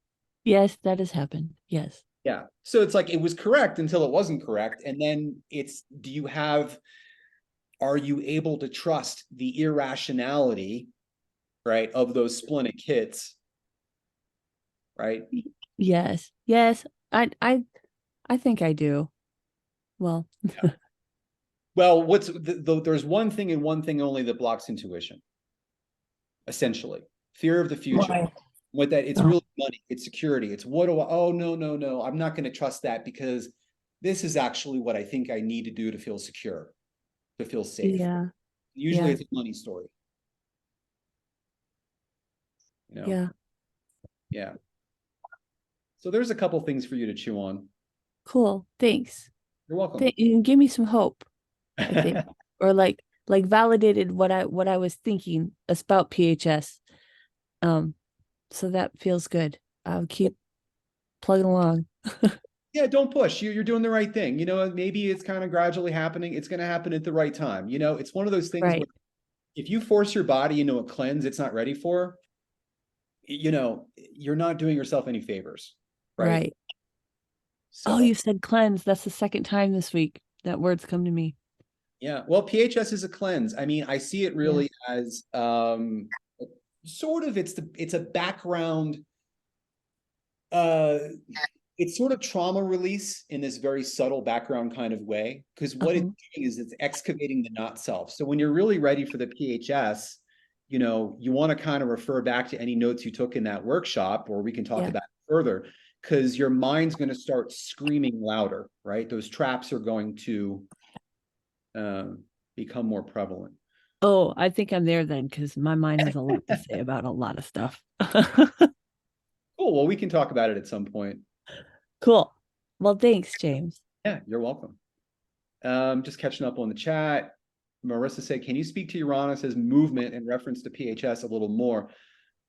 Yes, that has happened. Yes. Yeah. So it's like it was correct until it wasn't correct. And then it's, are you able to trust the irrationality, right, of those splenic hits, right? Yes. Yes. I think I do. Well, Well, there's one thing and one thing only that blocks intuition, essentially. Fear of the future. Why? With that, it's really money, it's security. It's oh, no, I'm not going to trust that because this is actually what I think I need to do to feel secure, to feel safe. Yeah. Usually Yeah. it's a money story. You know? Yeah. Yeah. So there's a couple things for you to chew on. Cool. Thanks. You're welcome. You can give me some hope, I think. Or like validated what I was thinking about PHS. So that feels good. I'll keep plugging along. Yeah, don't push. You're doing the right thing. You know, maybe it's kind of gradually happening. It's going to happen at the right time. You know, it's one of those things Right. where if you force your body into a cleanse it's not ready for, you know, you're not doing yourself any favors. Right. So, Oh, you said cleanse. That's the second time this week that word's come to me. yeah. Well, PHS is a cleanse. I mean, I see it really as sort of it's a background it's sort of trauma release in this very subtle background kind of way, because what it's doing is it's excavating the not self. So when you're really ready for the PHS, you know, you want to kind of refer back to any notes you took in that workshop, or we can talk about it further, because your mind's going to start screaming louder, right? Those traps are going to become more prevalent. Oh, I think I'm there then, because my mind has a lot to say about a lot of stuff. Cool. Well, we can talk about it at some point. Cool. Well, thanks, James. Yeah, you're welcome. Just catching up on the chat. Marissa said, can you speak to Uranus's movement in reference to PHS a little more?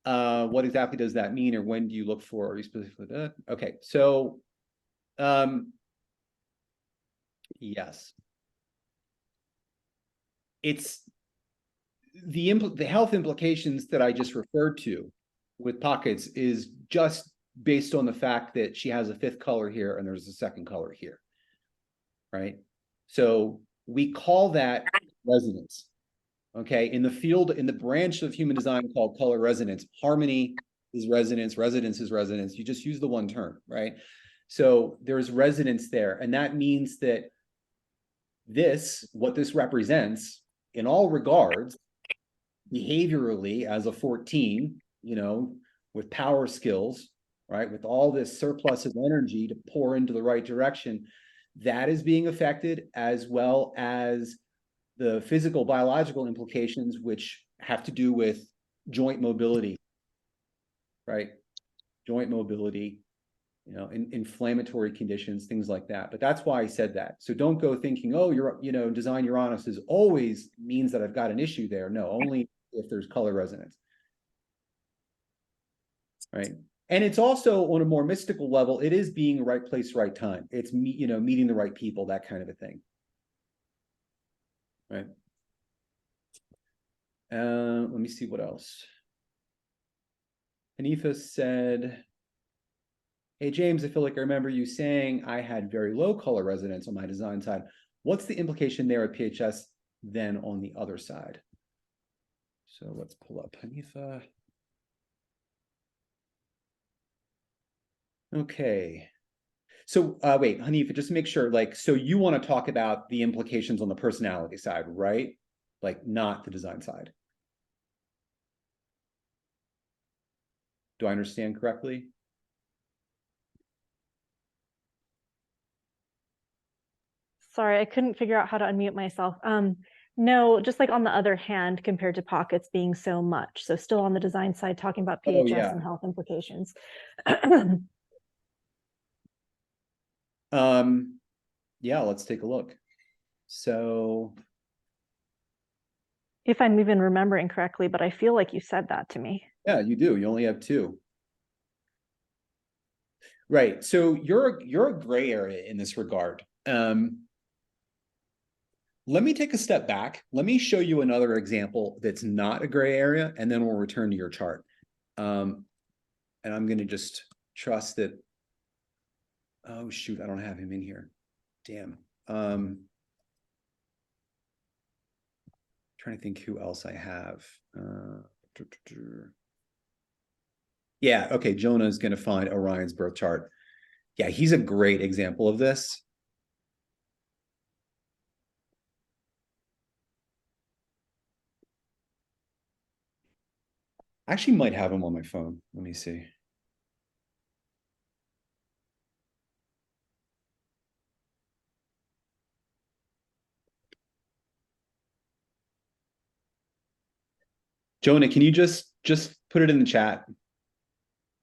What exactly does that mean, or when do you look for? Are you specifically okay? So, yes, it's the health implications that I just referred to with pockets is just based on the fact that she has a fifth color here and there's a second color here, right? So we call that resonance. Okay, in the field, in the branch of human design called color resonance, harmony is resonance, resonance is resonance. You just use the one term, right? So there's resonance there, and that means that what this represents in all regards, behaviorally as a 14, with power skills, right? With all this surplus of energy to pour into the right direction, that is being affected, as well as the physical, biological implications, which have to do with joint mobility, right? Joint mobility, inflammatory conditions, things like that. But that's why I said that. So don't go thinking, oh, design Uranus is always means that I've got an issue there. No, only if there's color resonance. Right. And it's also on a more mystical level, it is being right place, right time. It's meeting the right people, that kind of a thing. Right. Let me see what else. Hanifa said, hey, James, I feel like I remember you saying I had very low color resonance on my design side. What's the implication there at PHS then on the other side? So let's pull up Hanifa. Okay. So wait, Hanifa, just to make sure, so you want to talk about the implications on the personality side, right? Like not the design side. Do I understand correctly? Sorry, I couldn't figure out how to unmute myself. No, just like on the other hand, compared to pockets being so much. So still on the design side, talking about PHS and health implications. Yeah, let's take a look. So if I'm even remembering correctly, but I feel like you said that to me. Yeah, you do. You only have 2. Right. So you're a gray area in this regard. Let me take a step back. Let me show you another example that's not a gray area, and then we'll return to your chart. And I'm going to just trust that. Oh, shoot. I don't have him in here. Damn. Trying to think who else I have. Yeah. Okay. Jonah is going to find Orion's birth chart. Yeah. He's a great example of this. I actually might have him on my phone. Let me see. Jonah, can you just put it in the chat,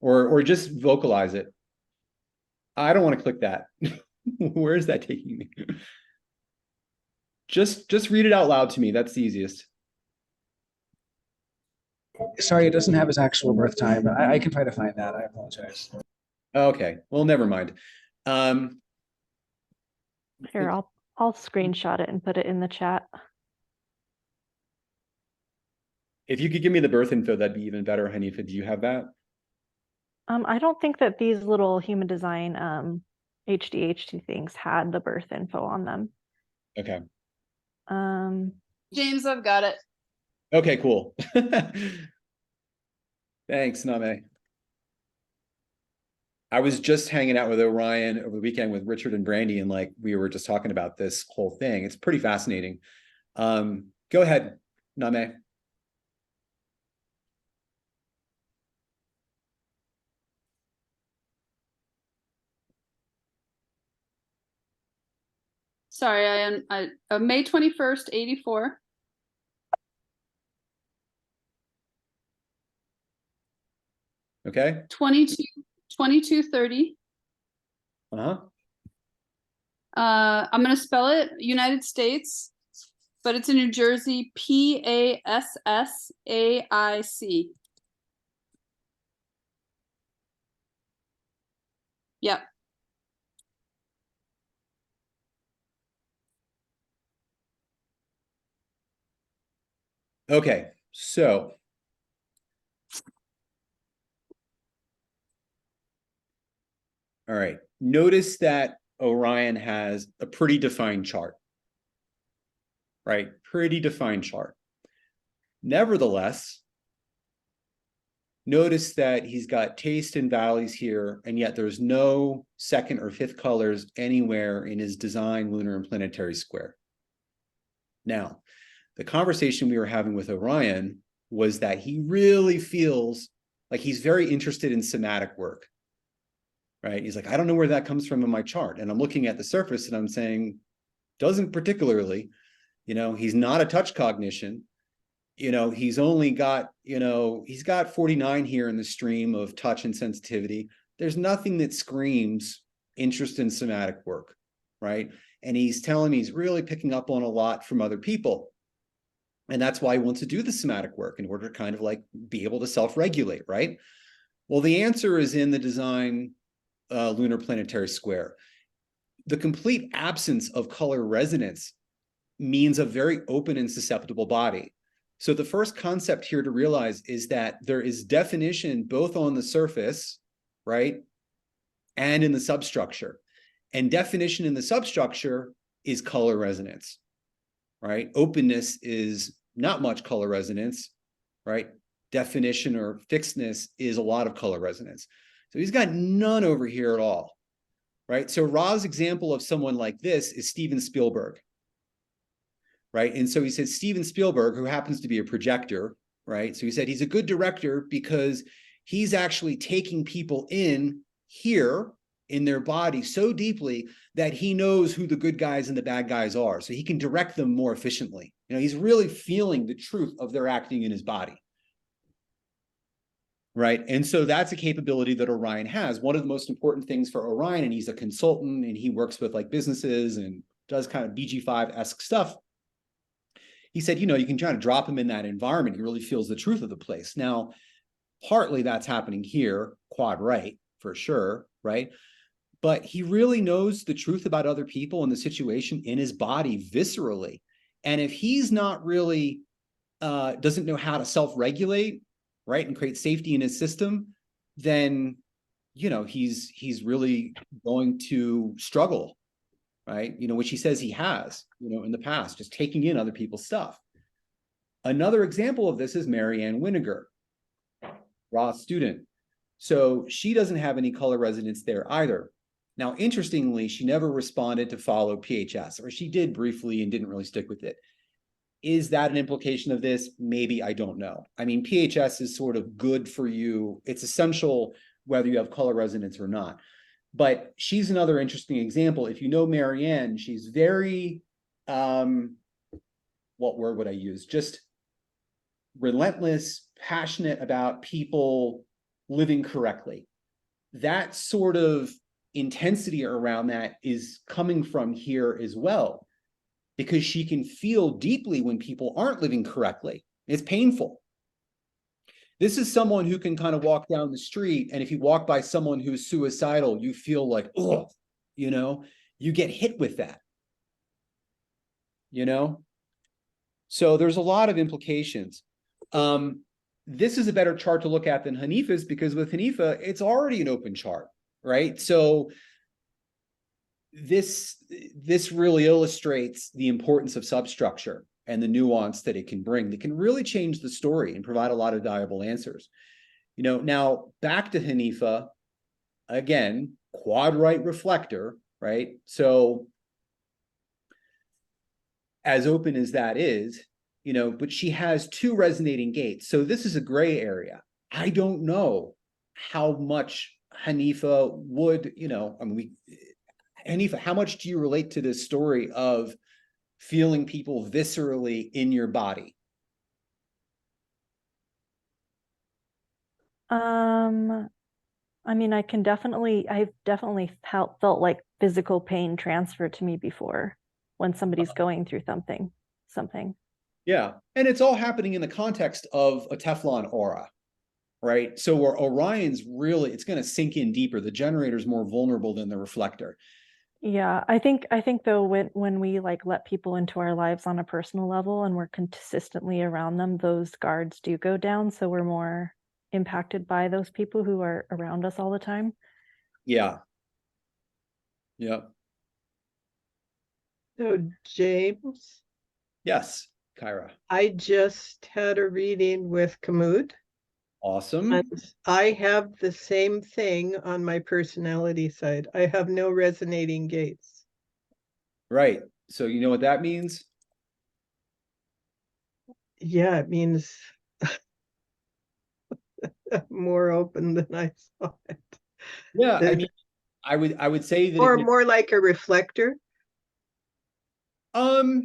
or just vocalize it? I don't want to click that. Where is that taking me? Just read it out loud to me. That's the easiest. Sorry, it doesn't have his actual birth time. I can try to find that. I apologize. Okay, well, never mind. Here, I'll screenshot it and put it in the chat. If you could give me the birth info, that'd be even better. Hanifa, do you have that? I don't think that these little human design HDH2 things had the birth info on them. Okay. James, I've got it. Okay, cool. Thanks, Name. I was just hanging out with Orion over the weekend with Richard and Brandy, and we were just talking about this whole thing. It's pretty fascinating. Go ahead, Name. Sorry, I May 21st, 84. Okay. 2230. Uh-huh. I'm gonna spell it United States, but it's in New Jersey. PASSAIC. Yep. Okay, so all right, notice that Orion has a pretty defined chart, right? Pretty defined chart. Nevertheless, notice that he's got taste and valleys here, and yet there's no second or fifth colors anywhere in his design lunar and planetary square. Now, the conversation we were having with Orion was that he really feels like he's very interested in somatic work, right? He's like, I don't know where that comes from in my chart. And I'm looking at the surface and I'm saying, doesn't particularly, he's not a touch cognition. He's only got, he's got 49 here in the stream of touch and sensitivity. There's nothing that screams interest in somatic work, right? And he's telling me he's really picking up on a lot from other people. And that's why he wants to do the somatic work in order to kind of like be able to self-regulate, right? Well, the answer is in the design lunar planetary square. The complete absence of color resonance means a very open and susceptible body. So the first concept here to realize is that there is definition both on the surface, right, and in the substructure. And definition in the substructure is color resonance, right? Openness is not much color resonance, right? Definition or fixedness is a lot of color resonance. So he's got none over here at all, right? So Ra's example of someone like this is Steven Spielberg, right? And so he said Steven Spielberg, who happens to be a projector, right? So he said he's a good director because he's actually taking people in here in their body so deeply that he knows who the good guys and the bad guys are. So he can direct them more efficiently. He's really feeling the truth of their acting in his body. Right. And so that's a capability that Orion has. One of the most important things for Orion, and he's a consultant and he works with like businesses and does kind of BG5-esque stuff. He said, you can try to drop him in that environment. He really feels the truth of the place. Now, partly that's happening here, quad right, for sure, right? But he really knows the truth about other people and the situation in his body viscerally. And if he's not really, doesn't know how to self-regulate, right, and create safety in his system, then, he's really going to struggle, right? Which he says he has, in the past, just taking in other people's stuff. Another example of this is Marianne Winiger, Ra's student. So she doesn't have any color resonance there either. Now, interestingly, she never responded to follow PHS, or she did briefly and didn't really stick with it. Is that an implication of this? Maybe, I don't know. I mean, PHS is sort of good for you. It's essential whether you have color resonance or not. But she's another interesting example. If you know Marianne, she's very, what word would I use? Just relentless, passionate about people living correctly. That sort of intensity around that is coming from here as well, because she can feel deeply when people aren't living correctly. It's painful. This is someone who can kind of walk down the street, and if you walk by someone who's suicidal, you feel like, oh, you get hit with that, So there's a lot of implications. This is a better chart to look at than Hanifa's, because with Hanifa, it's already an open chart, right? So this really illustrates the importance of substructure and the nuance that it can bring. That can really change the story and provide a lot of valuable answers. Now back to Hanifa, again, quad right reflector, right? So as open as that is, but she has two resonating gates. So this is a gray area. I don't know how much Hanifa would, Hanifa, how much do you relate to this story of feeling people viscerally in your body? I mean, I've definitely felt like physical pain transferred to me before when somebody's going through something. Yeah. And it's all happening in the context of a Teflon aura, right? So where Orion's really, it's going to sink in deeper. The generator's more vulnerable than the reflector. Yeah, I think though, when we like let people into our lives on a personal level and we're consistently around them, those guards do go down. So we're more impacted by those people who are around us all the time. Yeah. Yeah. So James? Yes, Kyra. I just had a reading with Kamut. Awesome. And I have the same thing on my personality side. I have no resonating gates. Right. So you know what that means? yeah, it means more open than I saw it. Yeah, I That- mean, I would say that Or it, more like a reflector mm,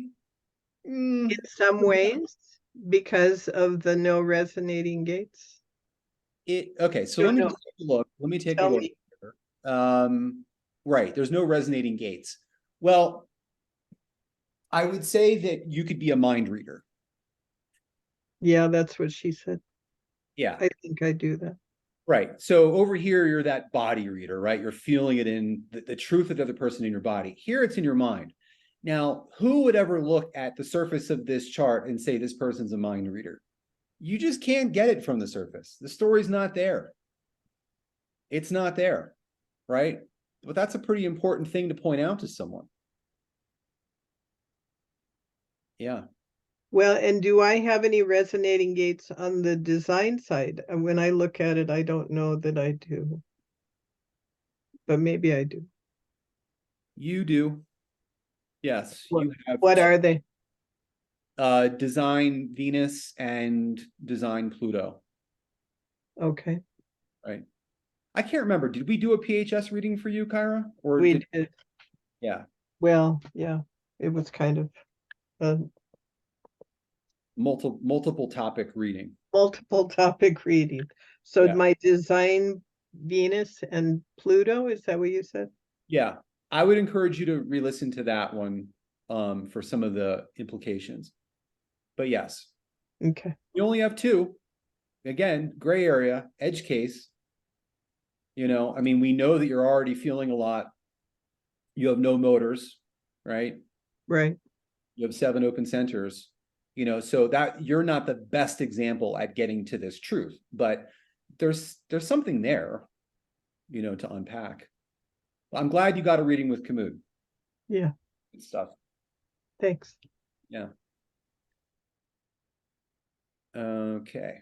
in some ways because of the no resonating gates. okay, so Don't let me know. just take a look. Let me take a Tell look. me. Right, there's no resonating gates. Well, I would say that you could be a mind reader. Yeah, that's what she said. Yeah, I think I do that. right. So over here, you're that body reader, right? You're feeling it in the truth of the other person in your body. Here, it's in your mind. Now, who would ever look at the surface of this chart and say this person's a mind reader? You just can't get it from the surface. The story's not there. It's not there, right? But that's a pretty important thing to point out to someone. Yeah. Well, and do I have any resonating gates on the design side? And when I look at it, I don't know that I do. But maybe I do. You do. Yes, you have What are they? design Venus and design Pluto, Okay, right? I can't remember. Did we do a PHS reading for you, Kyra? Or we did. yeah, Well, yeah, it was kind of a multiple topic reading. multiple topic reading. So Yeah. my design Venus and Pluto, is that what you said? Yeah, I would encourage you to re-listen to that one for some of the implications. But yes, Okay. you only have two. Again, gray area, edge case. You know, I mean, we know that you're already feeling a lot. You have no motors, right? Right. You have 7 open centers, you know, so that you're not the best example at getting to this truth, but there's something there, you know, to unpack. I'm glad you got a reading with Kamud. Yeah. Good stuff. Thanks. Yeah. Okay.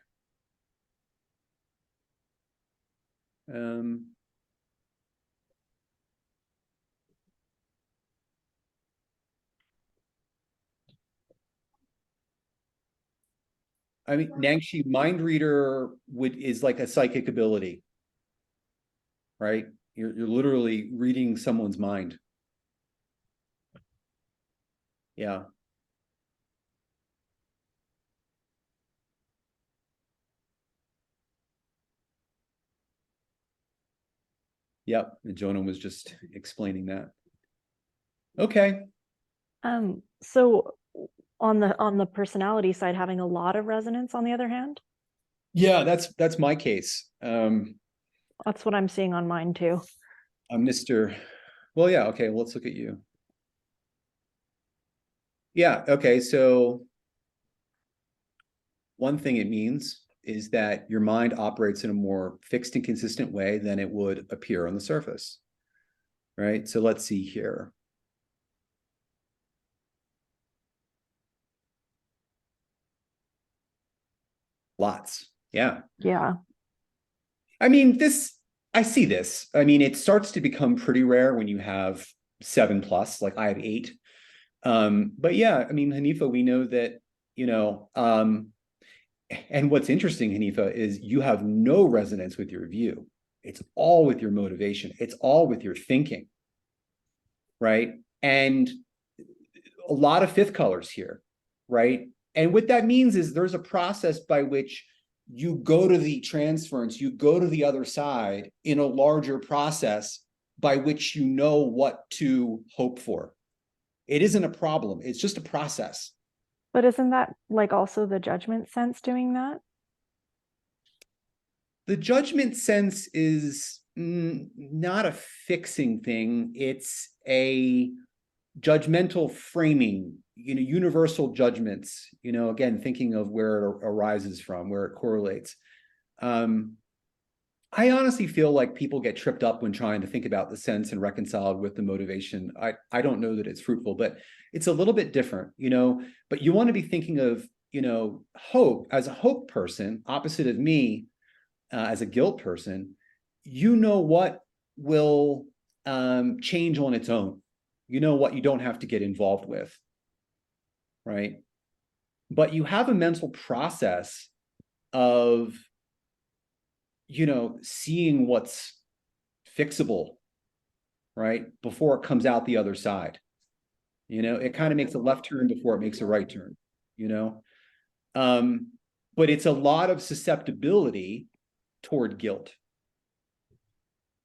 I mean, Nangshi, mind reader is like a psychic ability, right? You're literally reading someone's mind. Yeah. Yep. And Jonah was just explaining that. Okay. So on the personality side, having a lot of resonance on the other hand, Yeah, that's my case. that's what I'm seeing on mine too. Mr. Well, yeah, okay, let's look at you. Yeah, okay, so one thing it means is that your mind operates in a more fixed and consistent way than it would appear on the surface, right? So let's see here. Lots, yeah. Yeah. I mean, I see this. I mean, it starts to become pretty rare when you have 7+, like I have 8. But yeah, I mean, Hanifa, we know that, you know, and what's interesting, Hanifa, is you have no resonance with your view. It's all with your motivation. It's all with your thinking, right? And a lot of 5th colors here, right? And what that means is there's a process by which you go to the transference, you go to the other side in a larger process by which you know what to hope for. It isn't a problem. It's just a process. But isn't that like also the judgment sense doing that? The judgment sense is not a fixing thing. It's a judgmental framing, you know, universal judgments, you know, again, thinking of where it arises from, where it correlates. I honestly feel like people get tripped up when trying to think about the sense and reconcile it with the motivation. I don't know that it's fruitful, but it's a little bit different, you know, but you want to be thinking of, you know, hope as a hope person, opposite of me, as a guilt person, you know what will change on its own. You know what you don't have to get involved with, right? but you have a mental process of, seeing what's fixable, right? Before it comes out the other side. It kind of makes a left turn before it makes a right turn, but it's a lot of susceptibility toward guilt.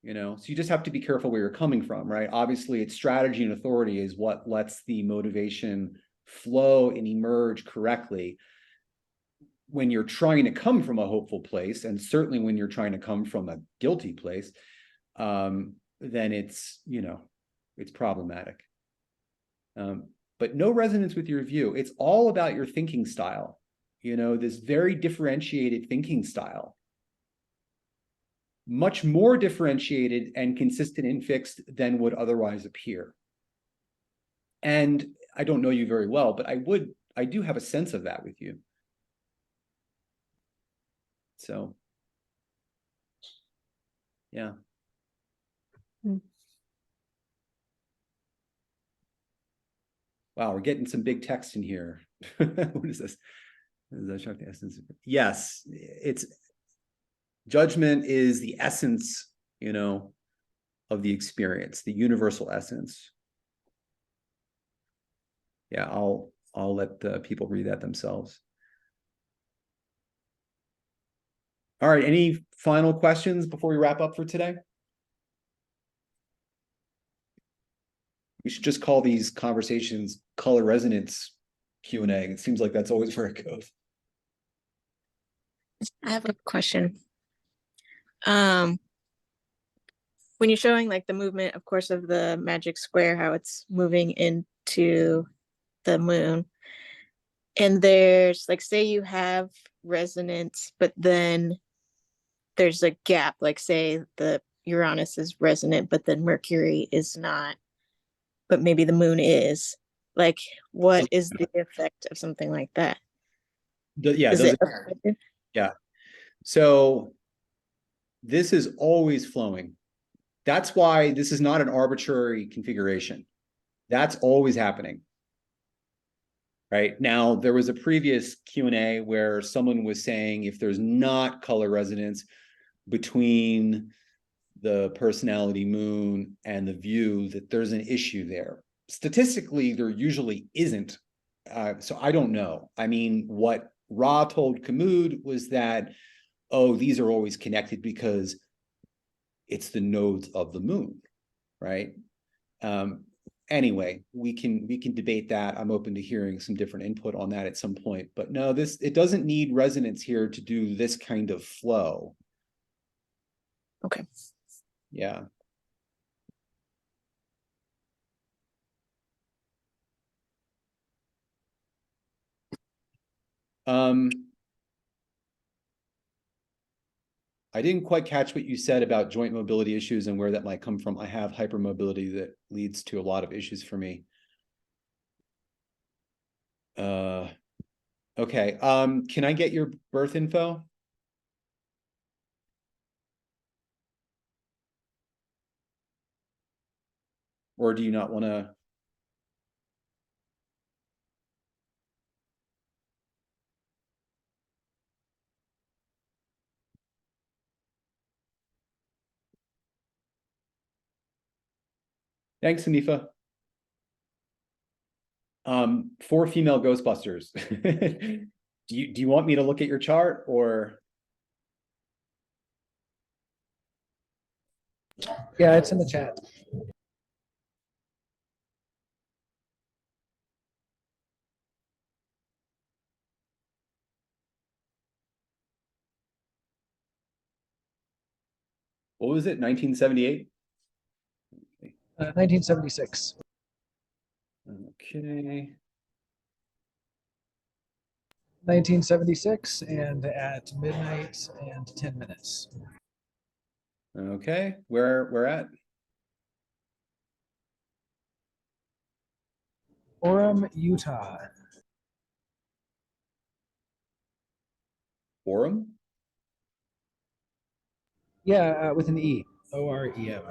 So you just have to be careful where you're coming from, right? Obviously, it's strategy and authority is what lets the motivation flow and emerge correctly. When you're trying to come from a hopeful place, and certainly when you're trying to come from a guilty place, then it's problematic. But no resonance with your view. It's all about your thinking style, this very differentiated thinking style. Much more differentiated and consistent and fixed than would otherwise appear. And I don't know you very well, but I do have a sense of that with you. So, yeah. Wow, we're getting some big text in here. What is this? Yes, it's judgment is the essence, of the experience, the universal essence. Yeah, I'll let people read that themselves. All right, any final questions before we wrap up for today? We should just call these conversations color resonance Q&A. It seems like that's always where it goes. I have a question. When you're showing like the movement, of course, of the magic square, how it's moving into the moon, and there's like, say you have resonance, but then there's a gap, like say the Uranus is resonant, but then Mercury is not, but maybe the moon is. Like, what is the effect of something like that? Yeah. So this is always flowing. That's why this is not an arbitrary configuration. That's always happening. Right now, there was a previous Q&A where someone was saying if there's not color resonance between the personality moon and the view, that there's an issue there. Statistically, there usually isn't. So I don't know. I mean, what Ra told Kamud was that, oh, these are always connected because it's the nodes of the moon, right? Anyway, we can debate that. I'm open to hearing some different input on that at some point. But no, it doesn't need resonance here to do this kind of flow. Okay. Yeah. I didn't quite catch what you said about joint mobility issues and where that might come from. I have hypermobility that leads to a lot of issues for me. Okay. Can I get your birth info? Or do you not want to? Thanks, Anifa. 4 female Ghostbusters. Do you want me to look at your chart or? Yeah, it's in the chat. What was it? 1978? 1976. Okay. 1976 and at midnight and 10 minutes. Okay. Where at? Orem, Utah. Orem? Yeah, with an E. O-R-E-M.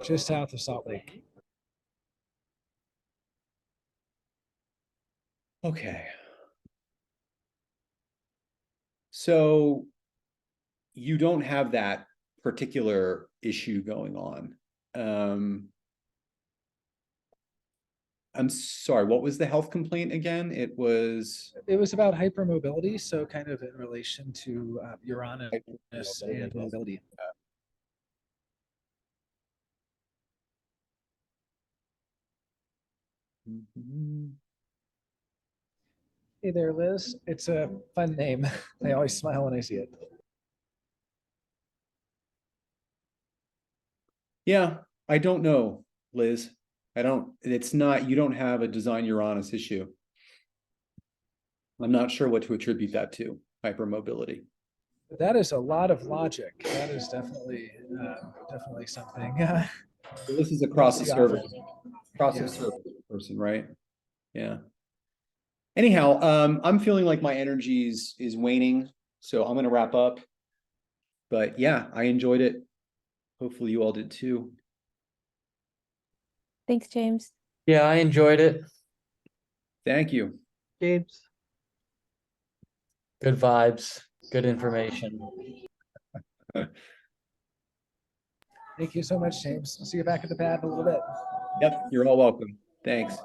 Just south of Salt Lake. Okay. So you don't have that particular issue going on. I'm sorry, what was the health complaint again? It was about hypermobility, so kind of in relation to Uranus and mobility. Hey there, Liz. It's a fun name. I always smile when I see it. Yeah, I don't know, Liz. It's not, you don't have a design Uranus issue. I'm not sure what to attribute that to, hypermobility. That is a lot of logic. That is definitely something. This is across the see service, often. service person, right? Yeah. Anyhow, I'm feeling like my energy is waning, so I'm gonna wrap up. But yeah, I enjoyed it. Hopefully you all did too. Thanks, James. Yeah, I enjoyed it. Thank you. James. Good vibes, good information. Thank you so much, James. I'll see you back at the pad in a little bit. Yep, you're all welcome. Thanks.